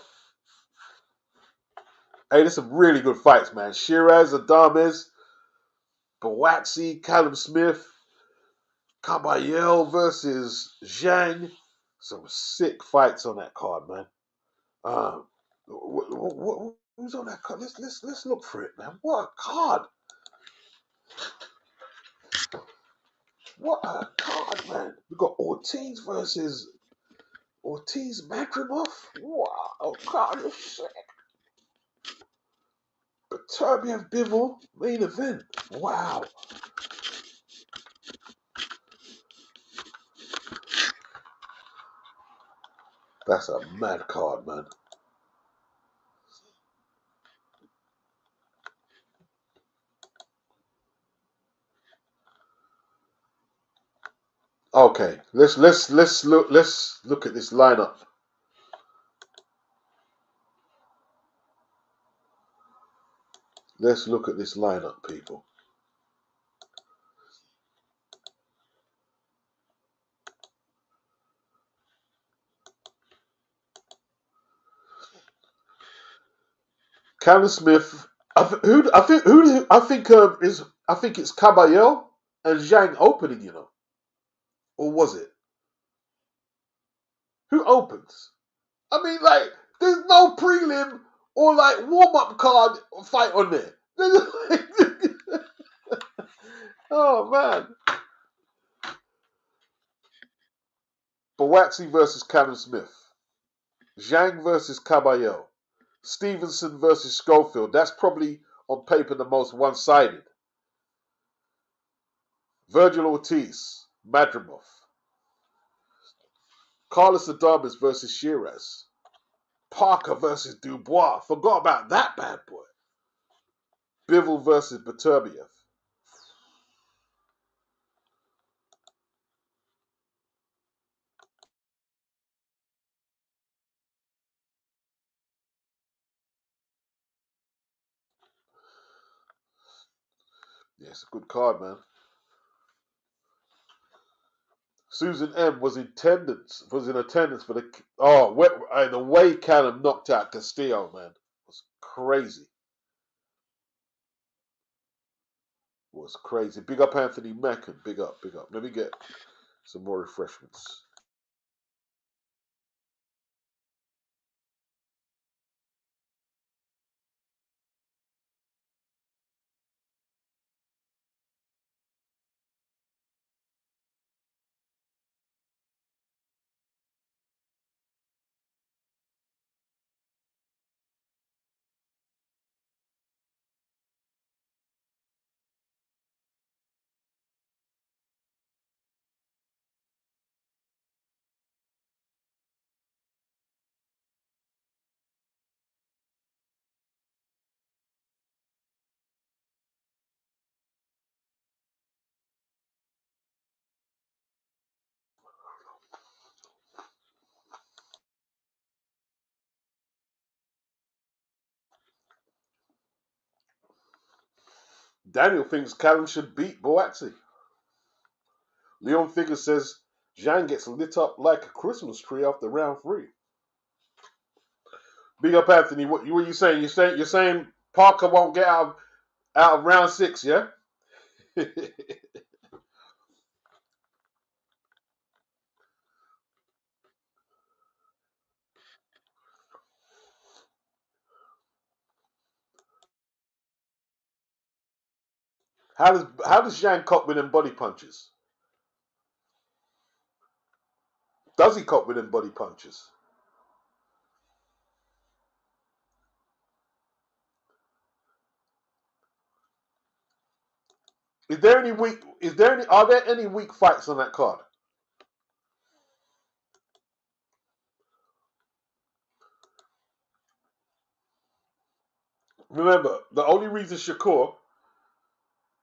Hey, there's some really good fights, man. Shiraz, Adames, Boatsi, Callum Smith, Caballel versus Zhang. Some sick fights on that card, man. Who's on that card? Let's look for it, man. What a card! What a card, man. We got Ortiz versus Ortiz Makrimov. Wow, card is sick. Beterbiev Bivol main event. Wow. That's a mad card, man. Okay, let's look at this lineup. Let's look at this lineup, people. Callum Smith. I think it's Caballel and Zhang opening. You know, or was it? Who opens? I mean, like, there's no prelim or like warm up card fight on there. Oh man. Boatsi versus Callum Smith. Zhang versus Caballero. Stevenson versus Schofield. That's probably on paper the most one-sided. Virgil Ortiz, Madrimov. Carlos Adames versus Shiraz. Parker versus Dubois. Forgot about that bad boy. Bivol versus Beterbiev. Yeah, it's a good card, man. Susan M was in attendance for the way Callum knocked out Castillo, man, was crazy. Was crazy. Big up Anthony Mackin. Big up, big up. Let me get some more refreshments. Daniel thinks Callum should beat Boaxi. Leon Figure says Zhang gets lit up like a Christmas tree after round 3. Big up Anthony. What are you saying? You're saying Parker won't get out of round 6, yeah? How does Zhang cop with them body punches? Does he cop with them body punches? Are there any weak fights on that card? Remember, the only reason Shakur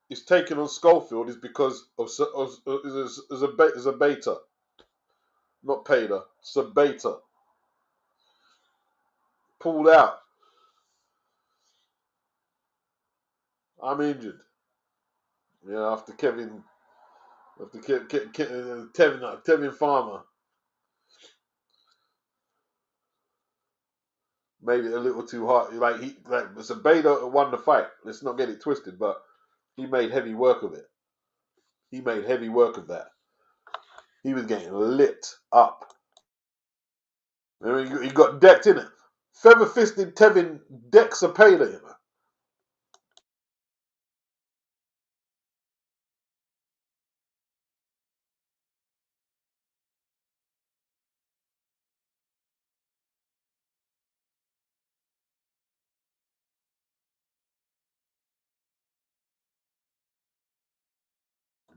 is taking on Schofield is because of is a beta, not Pater, it's a beta. Pulled out. I'm injured. Yeah, after Kevin Farmer made it a little too hard. Like Sabeda won the fight. Let's not get it twisted, but he made heavy work of it. He made heavy work of that. He was getting lit up. I mean, he got decked in it. Feather fisted Tevin decks Sabeda, you know.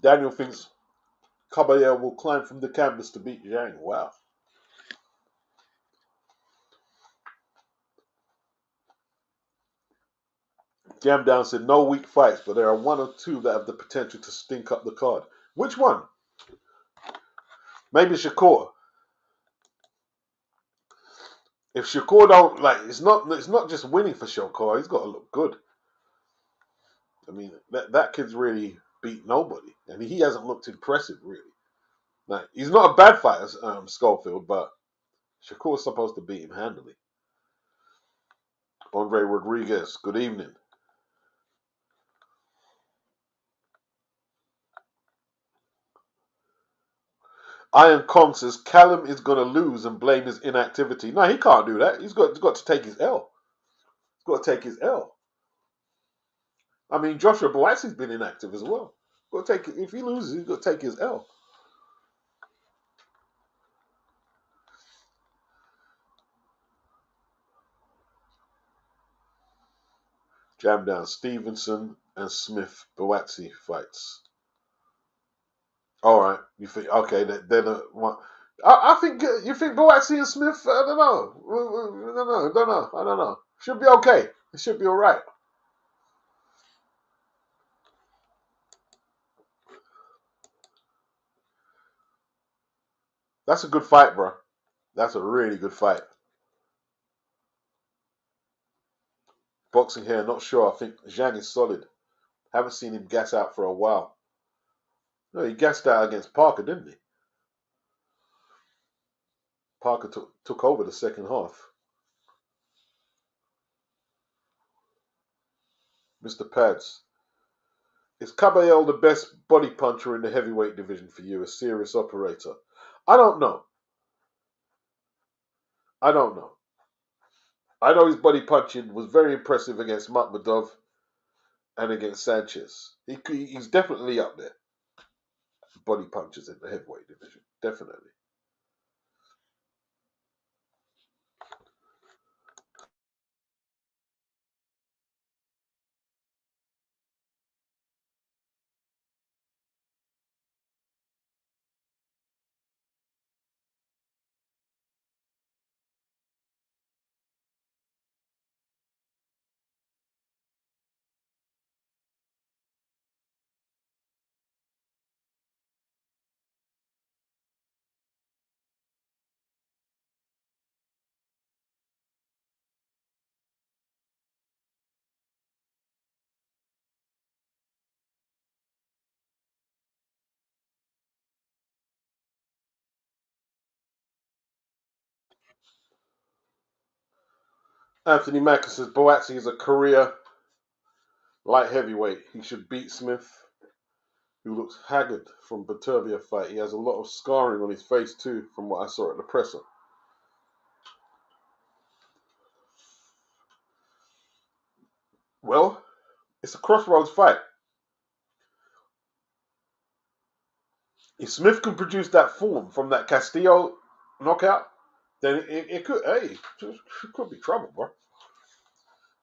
Daniel thinks Caballero will climb from the canvas to beat Zhang. Wow. Jam Down said no weak fights, but there are one or two that have the potential to stink up the card. Which one? Maybe Shakur. If Shakur don't it's not just winning for Shakur. He's got to look good. I mean, that kid's really beat nobody, and he hasn't looked impressive really. Like he's not a bad fighter, Schofield, but Shakur's supposed to beat him handily. Andre Rodriguez, good evening. Iron Kong says Callum is going to lose and blame his inactivity. No, he can't do that. He's got to take his L. He's got to take his L. I mean, Joshua Boaxi's been inactive as well. Got to take it. If he loses, he's got to take his L. Jam down. Stevenson and Smith Boatsy fights. All right. You think okay? Then one. I think you think Boatsy and Smith. I don't know. I don't know. I don't know. I don't know. Should be okay. It should be all right. That's a good fight, bro. That's a really good fight. Boxing here, not sure. I think Zhang is solid. Haven't seen him gas out for a while. No, he gassed out against Parker, didn't he? Parker took over the second half. Mr. Pads. Is Caballel the best body puncher in the heavyweight division for you, a serious operator? I don't know. I don't know. I know his body punching was very impressive against Makhmudov and against Sanchez. He's definitely up there. Body punchers in the heavyweight division. Definitely. Anthony Mackie says Boatsy is a career light heavyweight. He should beat Smith, who looks haggard from Beterbiev fight. He has a lot of scarring on his face too, from what I saw at the presser. Well, it's a crossroads fight. If Smith can produce that form from that Castillo knockout, then it could, hey, it could be trouble, bro.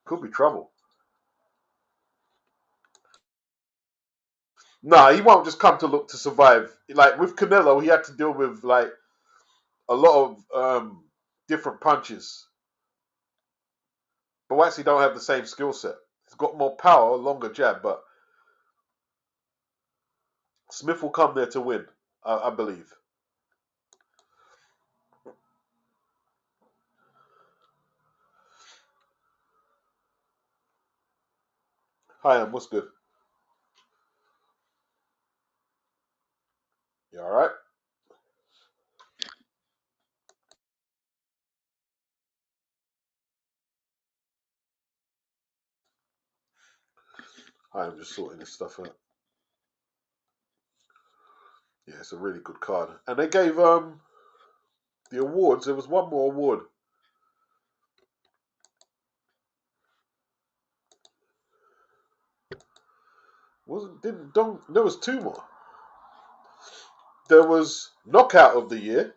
Could be trouble. Nah, he won't just come to look to survive. Like with Canelo, he had to deal with like a lot of different punches. But actually don't have the same skill set. He's got more power, longer jab, but Smith will come there to win, I believe. Hi, what's good? You all right? Hi, I'm just sorting this stuff out. Yeah, it's a really good card. And they gave the awards. There was one more award. Wasn't didn't don't there was two more. There was knockout of the year.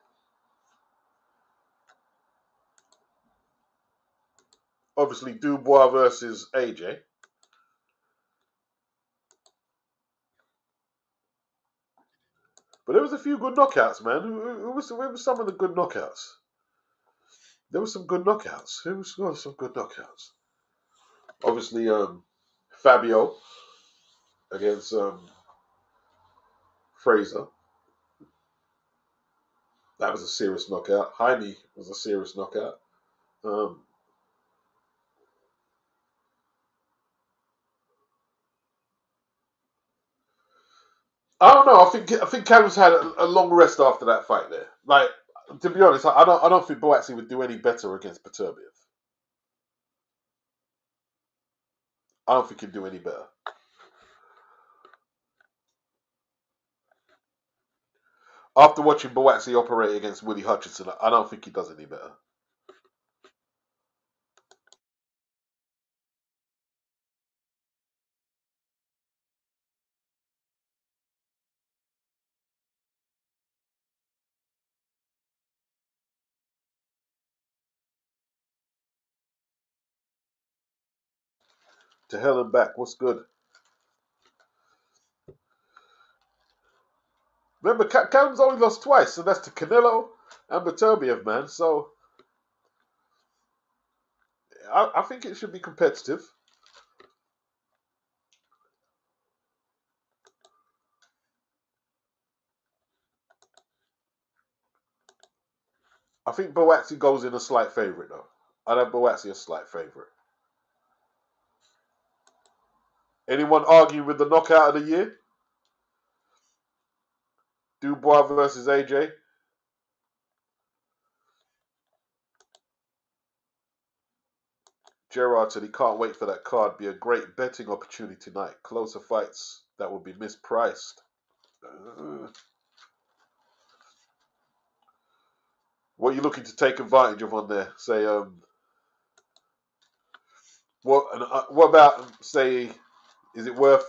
Obviously Dubois versus AJ. But there was a few good knockouts, man. Who was some of the good knockouts? There were some good knockouts. Who was some good knockouts? Obviously, Fabio against Fraser. That was a serious knockout. Jaime was a serious knockout. Um, I don't know. I think Callum's had a long rest after that fight. There, like to be honest, I don't think Boatsy would do any better against Beterbiev. I don't think he'd do any better. After watching Boatsy operate against Willie Hutchinson, I don't think he does any better. To hell and back. What's good? Remember, Callum's only lost twice, and that's to Canelo and Beterbiev, man. So I think it should be competitive. I think Boatsy goes in a slight favourite, though. I have Boatsy a slight favourite. Anyone argue with the knockout of the year? Dubois versus AJ. Gerard said he can't wait for that card. Be a great betting opportunity tonight. Closer fights that will be mispriced. What are you looking to take advantage of on there? Say, what about, say, is it worth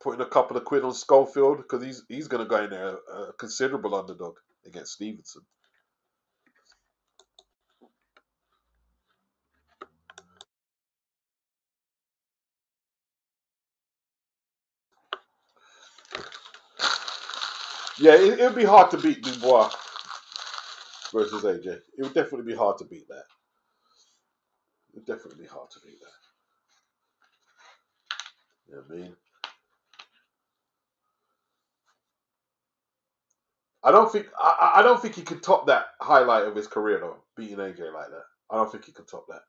putting a couple of quid on Schofield? Because he's going to go in there a considerable underdog against Stevenson. Yeah, it would be hard to beat Dubois versus AJ. It would definitely be hard to beat that. It would definitely be hard to beat that. You know what I mean? I don't think he could top that highlight of his career though, beating AJ like that. I don't think he could top that.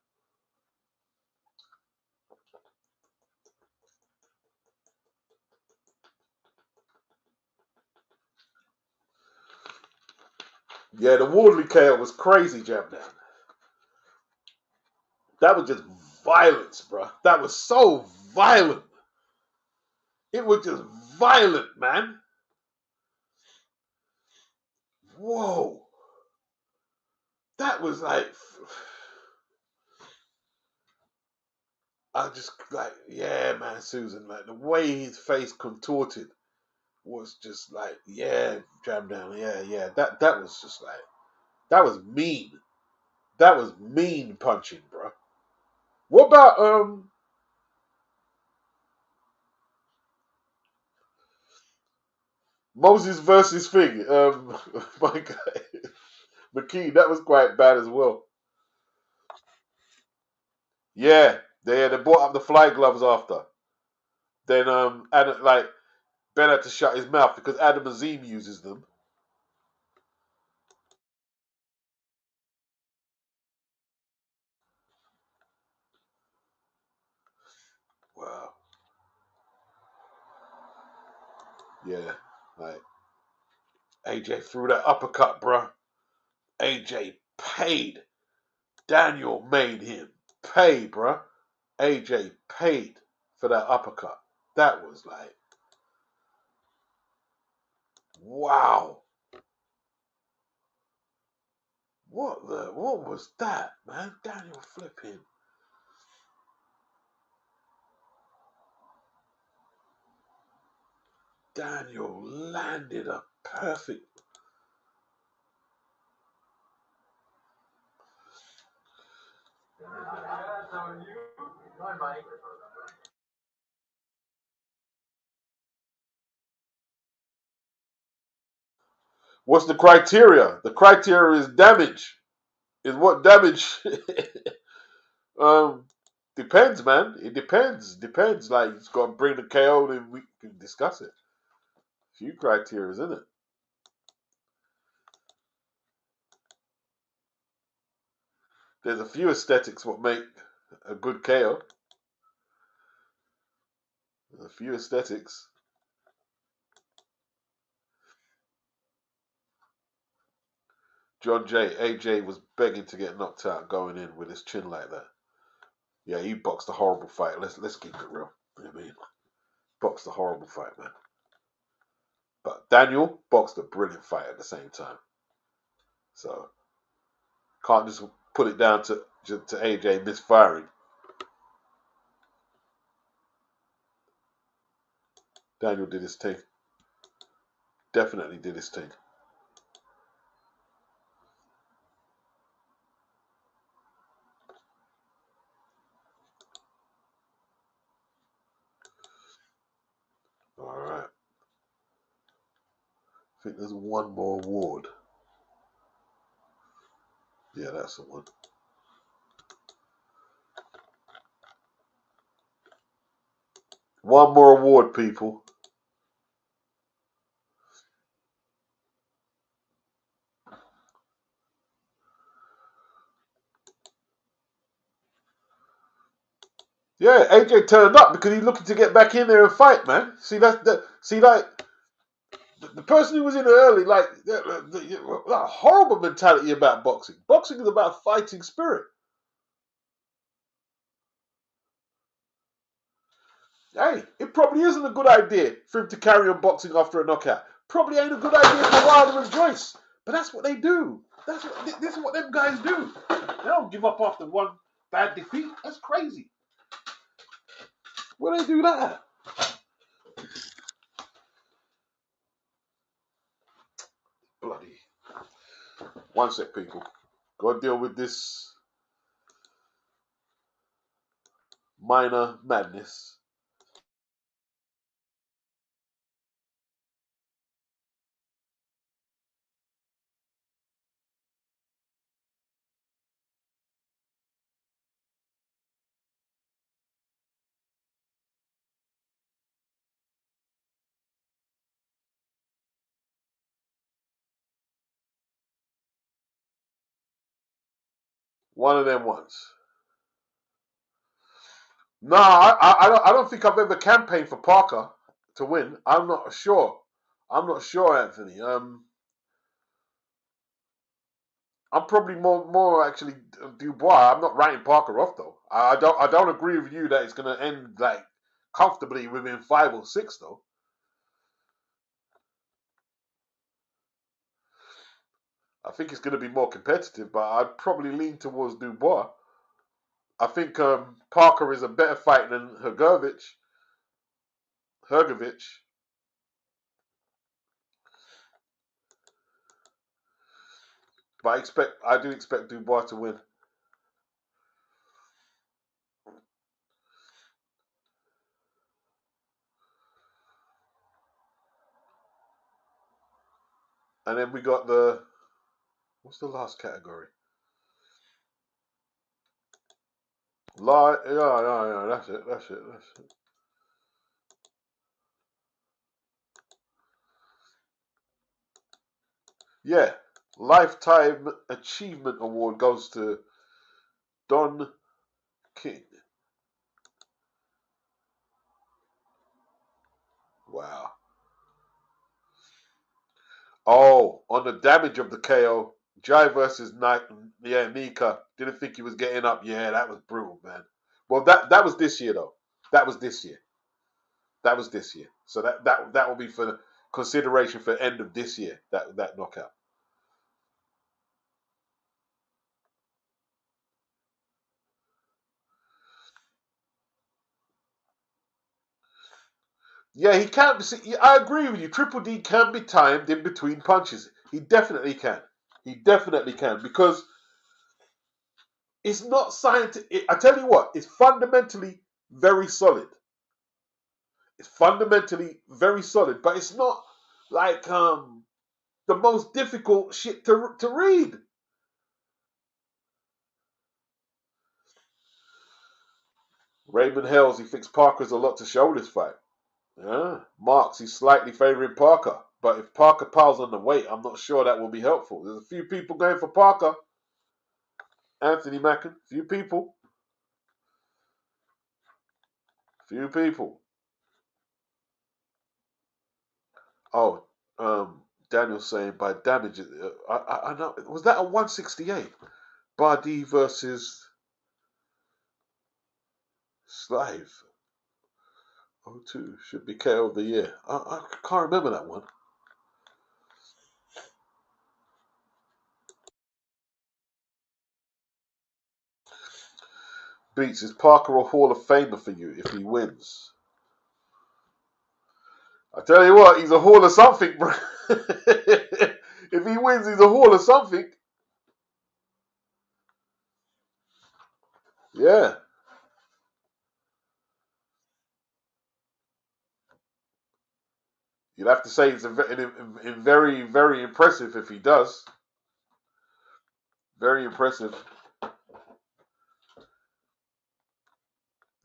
Yeah, the Wardley KO was crazy, Jam Dan. That was just violence, bro. That was so violent. It was just violent, man. Whoa. That was like, I just like, yeah, man, Susan, like the way his face contorted was just like, yeah, Jam down, yeah. That was just like, that was mean. That was mean punching, bro. What about Moses versus Thing? My guy McKee, that was quite bad as well. Yeah, they brought up the fly gloves after. Then and like Ben had to shut his mouth because Adam Azim uses them. Wow. Yeah, like AJ threw that uppercut, bruh. AJ paid. Daniel made him pay, bruh. AJ paid for that uppercut. That was like, wow. What was that, man? Daniel flipping. Daniel landed a perfect. What's the criteria? The criteria is damage. Is what damage? um, depends, man. It depends. Depends. Like it's got to bring the KO, and we can discuss it. Few criteria, isn't it? There's a few aesthetics what make a good KO. There's a few aesthetics. John J. AJ was begging to get knocked out going in with his chin like that. Yeah, he boxed a horrible fight. Let's keep it real. You know what I mean? Boxed a horrible fight, man. But Daniel boxed a brilliant fight at the same time. So can't just put it down to AJ misfiring. Daniel did his thing. Definitely did his thing. I think there's one more award. Yeah, that's the one. One more award, people. Yeah, AJ turned up because he's looking to get back in there and fight, man. See, the person who was in early, like, that horrible mentality about boxing. Boxing is about fighting spirit. Hey, it probably isn't a good idea for him to carry on boxing after a knockout. Probably ain't a good idea for Wilder and Joyce. But that's what they do. This is what them guys do. They don't give up after one bad defeat. That's crazy. Where they do that? Bloody. One sec, people. Go deal with this minor madness. One of them ones. No, I don't think I've ever campaigned for Parker to win. I'm not sure. I'm not sure, Anthony. I'm probably more actually Dubois. I'm not writing Parker off though. I don't agree with you that it's going to end like comfortably within 5 or 6 though. I think it's going to be more competitive, but I'd probably lean towards Dubois. I think Parker is a better fight than Hrgovic. But I do expect Dubois to win. And then we got what's the last category? Yeah, that's it. Yeah, Lifetime Achievement Award goes to Don King. Wow. Oh, on the damage of the KO, Jai versus Nika. Didn't think he was getting up. Yeah, that was brutal, man. Well, that was this year though. That was this year. That was this year. So that will be for the consideration for end of this year. That knockout. Yeah, he can. See, I agree with you. Triple D can be timed in between punches. He definitely can. He definitely can because it's not scientific. I tell you what, it's fundamentally very solid. It's fundamentally very solid, but it's not like the most difficult shit to read. Raymond Hells, he thinks Parker's a lot to show this fight. Yeah. Marks, he's slightly favouring Parker. But if Parker piles on the weight, I'm not sure that will be helpful. There's a few people going for Parker. Anthony Mackin, few people. Few people. Oh, Daniel's saying by damage. I know. Was that a 168? Bardi versus Slave. 02 should be KO of the year. I can't remember that one. Beats, is Parker a Hall of Famer for you if he wins? I tell you what, he's a Hall of something, bro. If he wins, he's a Hall of something. Yeah. You'll have to say it's very, very impressive if he does. Very impressive.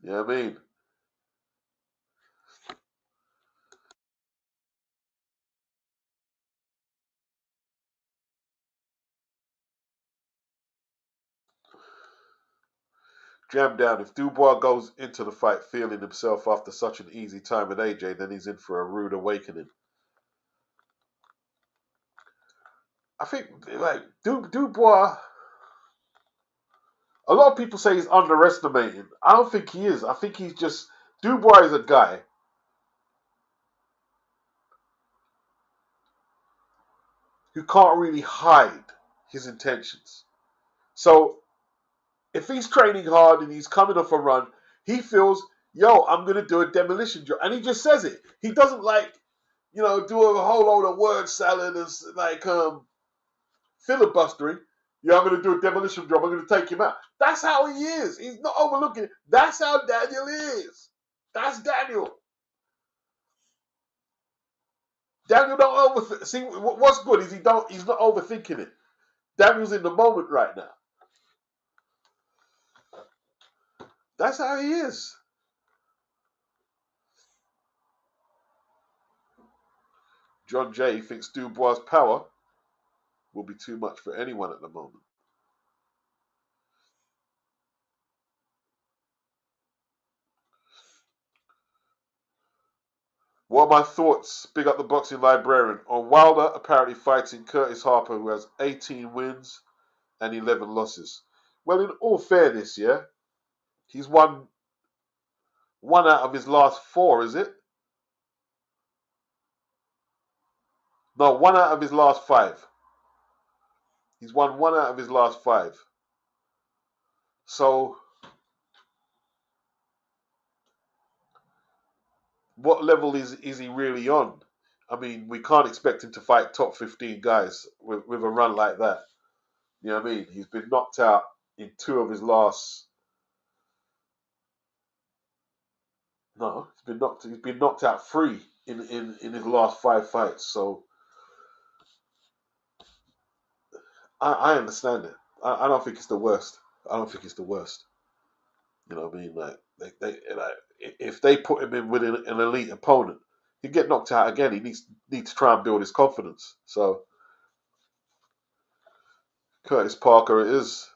You know what I mean? Jam down. If Dubois goes into the fight feeling himself after such an easy time with AJ, then he's in for a rude awakening. I think, like, Dubois, a lot of people say he's underestimating. I don't think he is. I think he's just, Dubois is a guy who can't really hide his intentions. So if he's training hard and he's coming off a run, he feels, yo, I'm going to do a demolition job. And he just says it. He doesn't, like, do a whole load of word salad and, like, filibustering. Yeah, I'm going to do a demolition job. I'm going to take him out. That's how he is. He's not overlooking it. That's how Daniel is. That's Daniel. Daniel don't overthink. See, what's good is he's not overthinking it. Daniel's in the moment right now. That's how he is. John Jay thinks Dubois' power will be too much for anyone at the moment. What are my thoughts? Big up the boxing librarian on Wilder apparently fighting Curtis Harper, who has 18 wins and 11 losses. Well, in all fairness, yeah, he's won one out of his last 4, is it? No, one out of his last 5. He's won one out of his last 5. So, what level is he really on? I mean, we can't expect him to fight top 15 guys with a run like that. You know what I mean? He's been knocked out in 2 of his last. No, he's been knocked out 3 in his last 5 fights. So I understand it. I don't think it's the worst. I don't think it's the worst. You know what I mean? Like like if they put him in with an elite opponent, he'd get knocked out again. He needs to try and build his confidence. So Curtis Parker it is.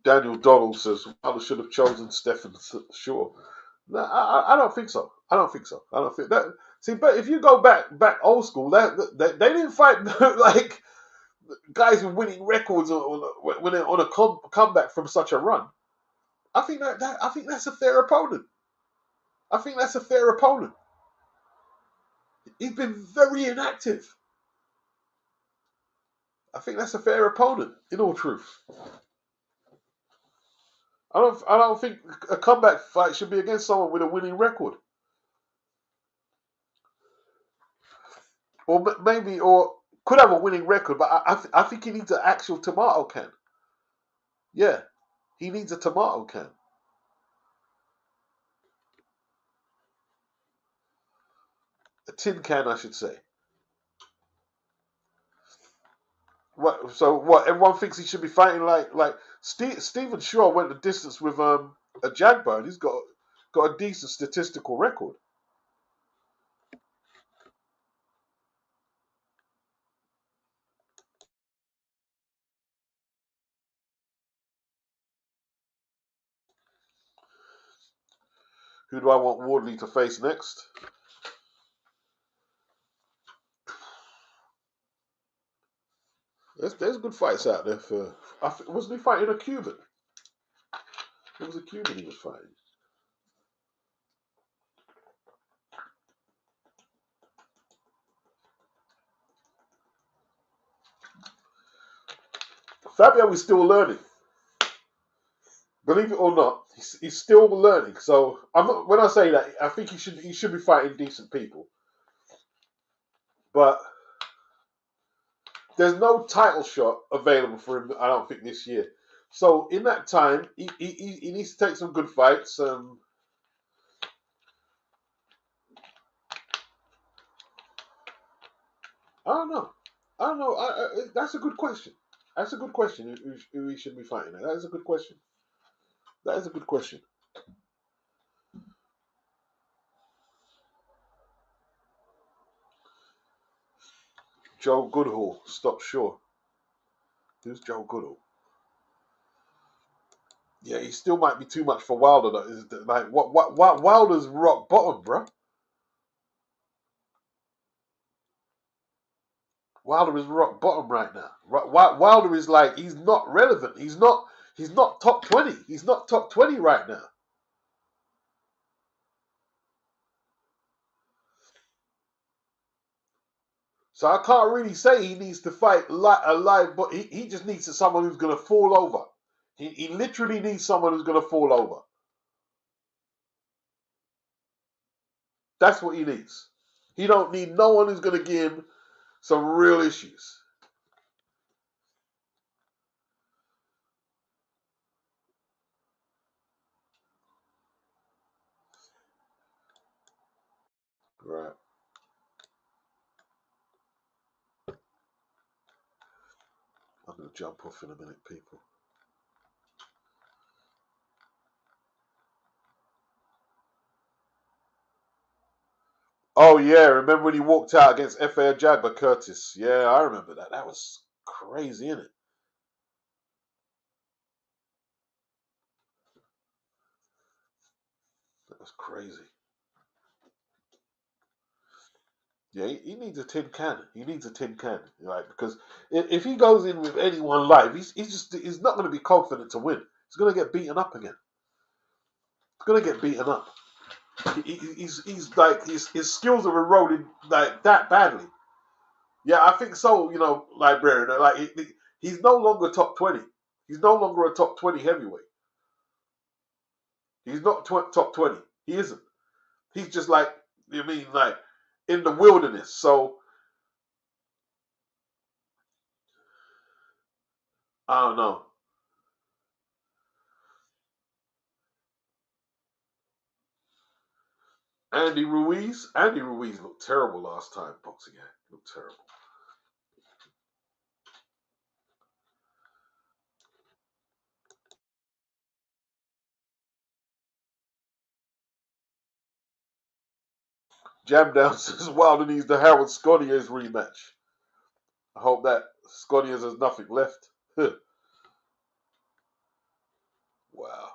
Daniel Donald says Wilder should have chosen Stephen Shaw. No, I don't think so. I don't think so. I don't think that. See, but if you go back old school, that they didn't fight like guys with winning records when they're on a comeback from such a run. I think I think that's a fair opponent. I think that's a fair opponent. He's been very inactive. I think that's a fair opponent. In all truth, I don't think a comeback fight should be against someone with a winning record. Or maybe, or could have a winning record, but I think he needs an actual tomato can. Yeah, he needs a tomato can. A tin can, I should say. What? So what? Everyone thinks he should be fighting like Stephen Shaw went the distance with a Jagba, and he's got a decent statistical record. Who do I want Wardley to face next? There's good fights out there for. Wasn't he fighting a Cuban? It was a Cuban he was fighting. Fabio is still learning. Believe it or not, he's still learning. So I'm not, when I say that, I think he should be fighting decent people. But there's no title shot available for him, I don't think, this year. So in that time, he needs to take some good fights. I don't know. I don't know. That's a good question. That's a good question. Who he should be fighting? That is a good question. That is a good question. Joe Goodall, stop sure. Who's Joe Goodall? Yeah, he still might be too much for Wilder. Though. Like what Wilder's rock bottom, bro. Wilder is rock bottom right now. Wilder is like he's not relevant. He's not. He's not top 20. He's not top 20 right now. So I can't really say he needs to fight alive, but he just needs someone who's going to fall over. He literally needs someone who's going to fall over. That's what he needs. He don't need no one who's going to give him some real issues. Right. I'm going to jump off in a minute, people. Oh yeah, remember when he walked out against F.A. Jagba Curtis? Yeah, I remember that. That was crazy, isn't it? That was crazy. Yeah, he needs a tin can. He needs a tin can, right? Because if he goes in with anyone live, he's not going to be confident to win. He's going to get beaten up again. He's going to get beaten up. He's like his skills are eroded like that badly. Yeah, I think so. You know, Librarian. Like he's no longer top 20. He's no longer a top 20 heavyweight. He's not top 20. He isn't. He's just like you mean like in the wilderness. So I don't know. Andy Ruiz looked terrible last time boxing. Looked terrible. Jam Down says Wilder needs the Harold Scottiers rematch. I hope that Scottiers has nothing left. Wow.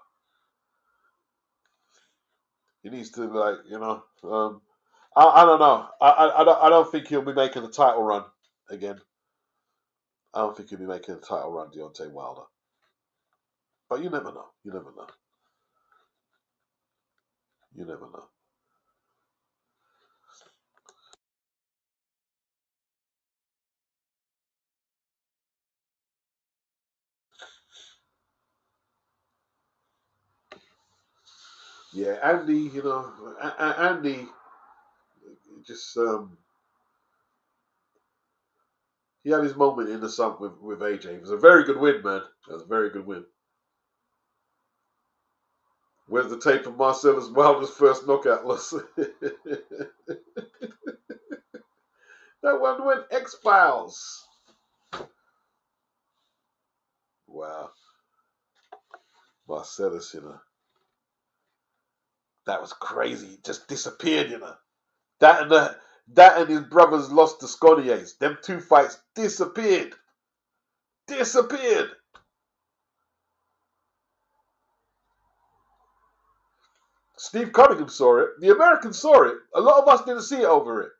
He needs to I don't know. I don't think he'll be making the title run again. I don't think he'll be making the title run, Deontay Wilder. But you never know. You never know. You never know. Yeah, Andy. Andy just he had his moment in the sun with AJ. It was a very good win, man. It was a very good win. Where's the tape of Marcellus Wilder's first knockout loss? That one went X-Files. Wow. Marcellus, that was crazy. He just disappeared. That and his brothers lost to Scottiers. Them two fights disappeared. Disappeared. Steve Cunningham saw it. The Americans saw it. A lot of us didn't see it over it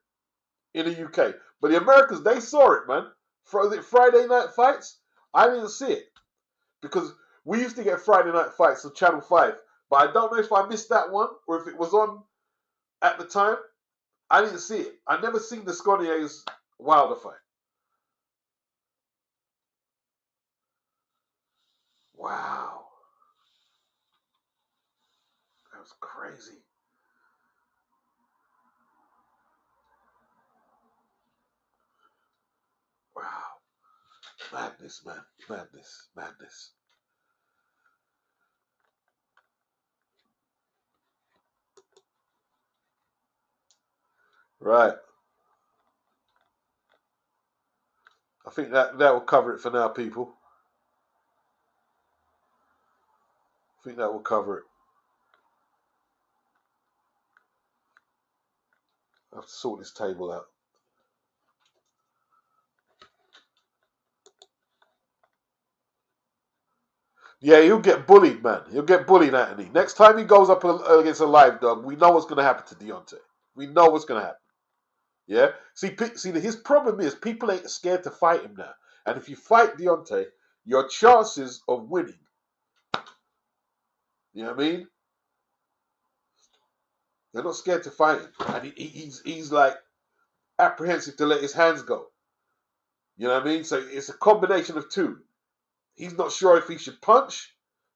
in the UK. But the Americans, they saw it, man. Friday night fights? I didn't see it. Because we used to get Friday night fights on Channel 5. But I don't know if I missed that one or if it was on at the time. I didn't see it. I never seen the Scottiers Wilder fight. Wow. That's crazy. Wow. Madness, man. Madness. Madness. Right. I think that will cover it for now, people. I think that will cover it. I have to sort this table out. Yeah, he'll get bullied, man. He'll get bullied, Anthony. Next time he goes up against a live dog, we know what's going to happen to Deontay. We know what's going to happen. Yeah? See, his problem is people ain't scared to fight him now. And if you fight Deontay, your chances of winning, you know what I mean? They're not scared to fight him. And he's like apprehensive to let his hands go. You know what I mean? So it's a combination of two. He's not sure if he should punch,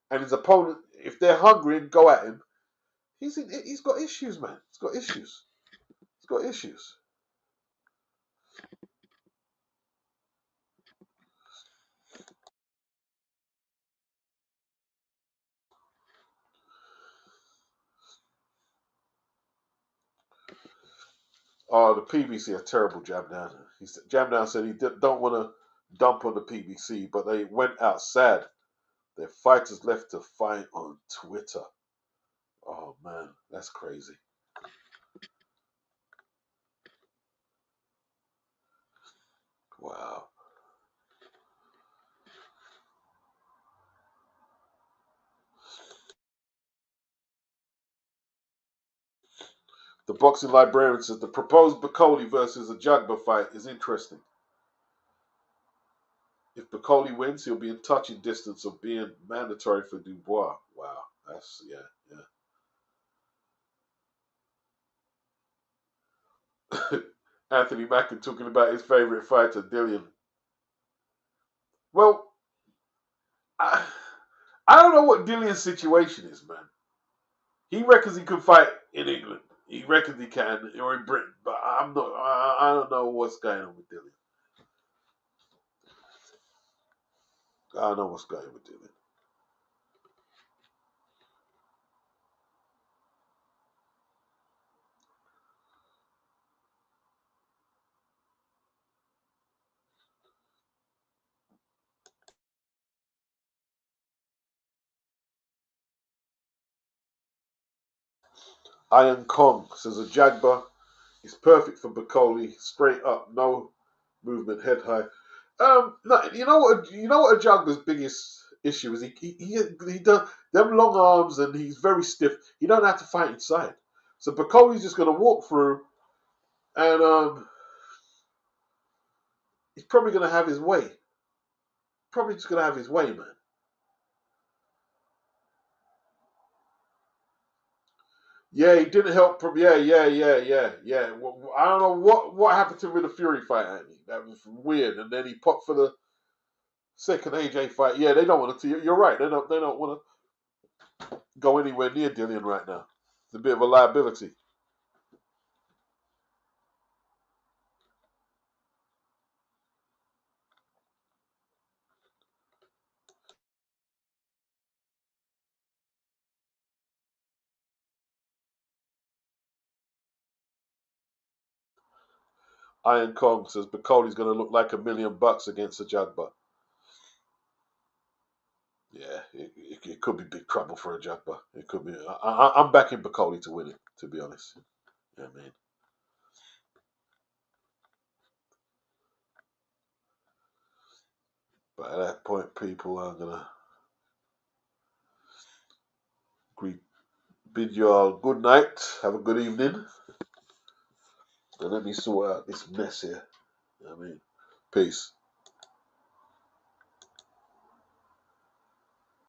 and his opponent, if they're hungry and go at him, he's got issues, man. He's got issues. He's got issues. Oh, the PBC a terrible jab down. Jab down said he don't want to dump on the PBC, but they went out sad. Their fighters left to fight on Twitter. Oh man, that's crazy. Wow. The boxing librarian says the proposed Bacoli versus Ajagba fight is interesting. If Bacoli wins, he'll be in touching distance of being mandatory for Dubois. Wow, that's yeah. Anthony Mackin talking about his favorite fighter, Dillian. Well, I don't know what Dillian's situation is, man. He reckons he can fight in England. He reckons he can, or in Britain, but I'm not. I don't know what's going on with Dillian. I don't know what's going on with Dillian. Iron Kong says Ajagba is perfect for Bacoli, straight up, no movement, head high. No, you know what Ajagba's biggest issue is. He does them long arms and he's very stiff. He don't have to fight inside, so Bacoli's just gonna walk through, and he's probably gonna have his way. Probably just gonna have his way, man. Yeah, he didn't help. Yeah. Well, I don't know what happened to him with the Fury fight, Andy. That was weird. And then he popped for the second AJ fight. Yeah, they don't want to. You're right. They don't want to go anywhere near Dillian right now. It's a bit of a liability. Iron Kong says Bacoli's going to look like $1,000,000 against Ajagba. Yeah, it could be big trouble for Ajagba. It could be. I'm backing Bacoli to win it, to be honest. Yeah, I mean. But at that point, people are going to bid you all good night. Have a good evening. And let me sort out this mess here. I mean, peace.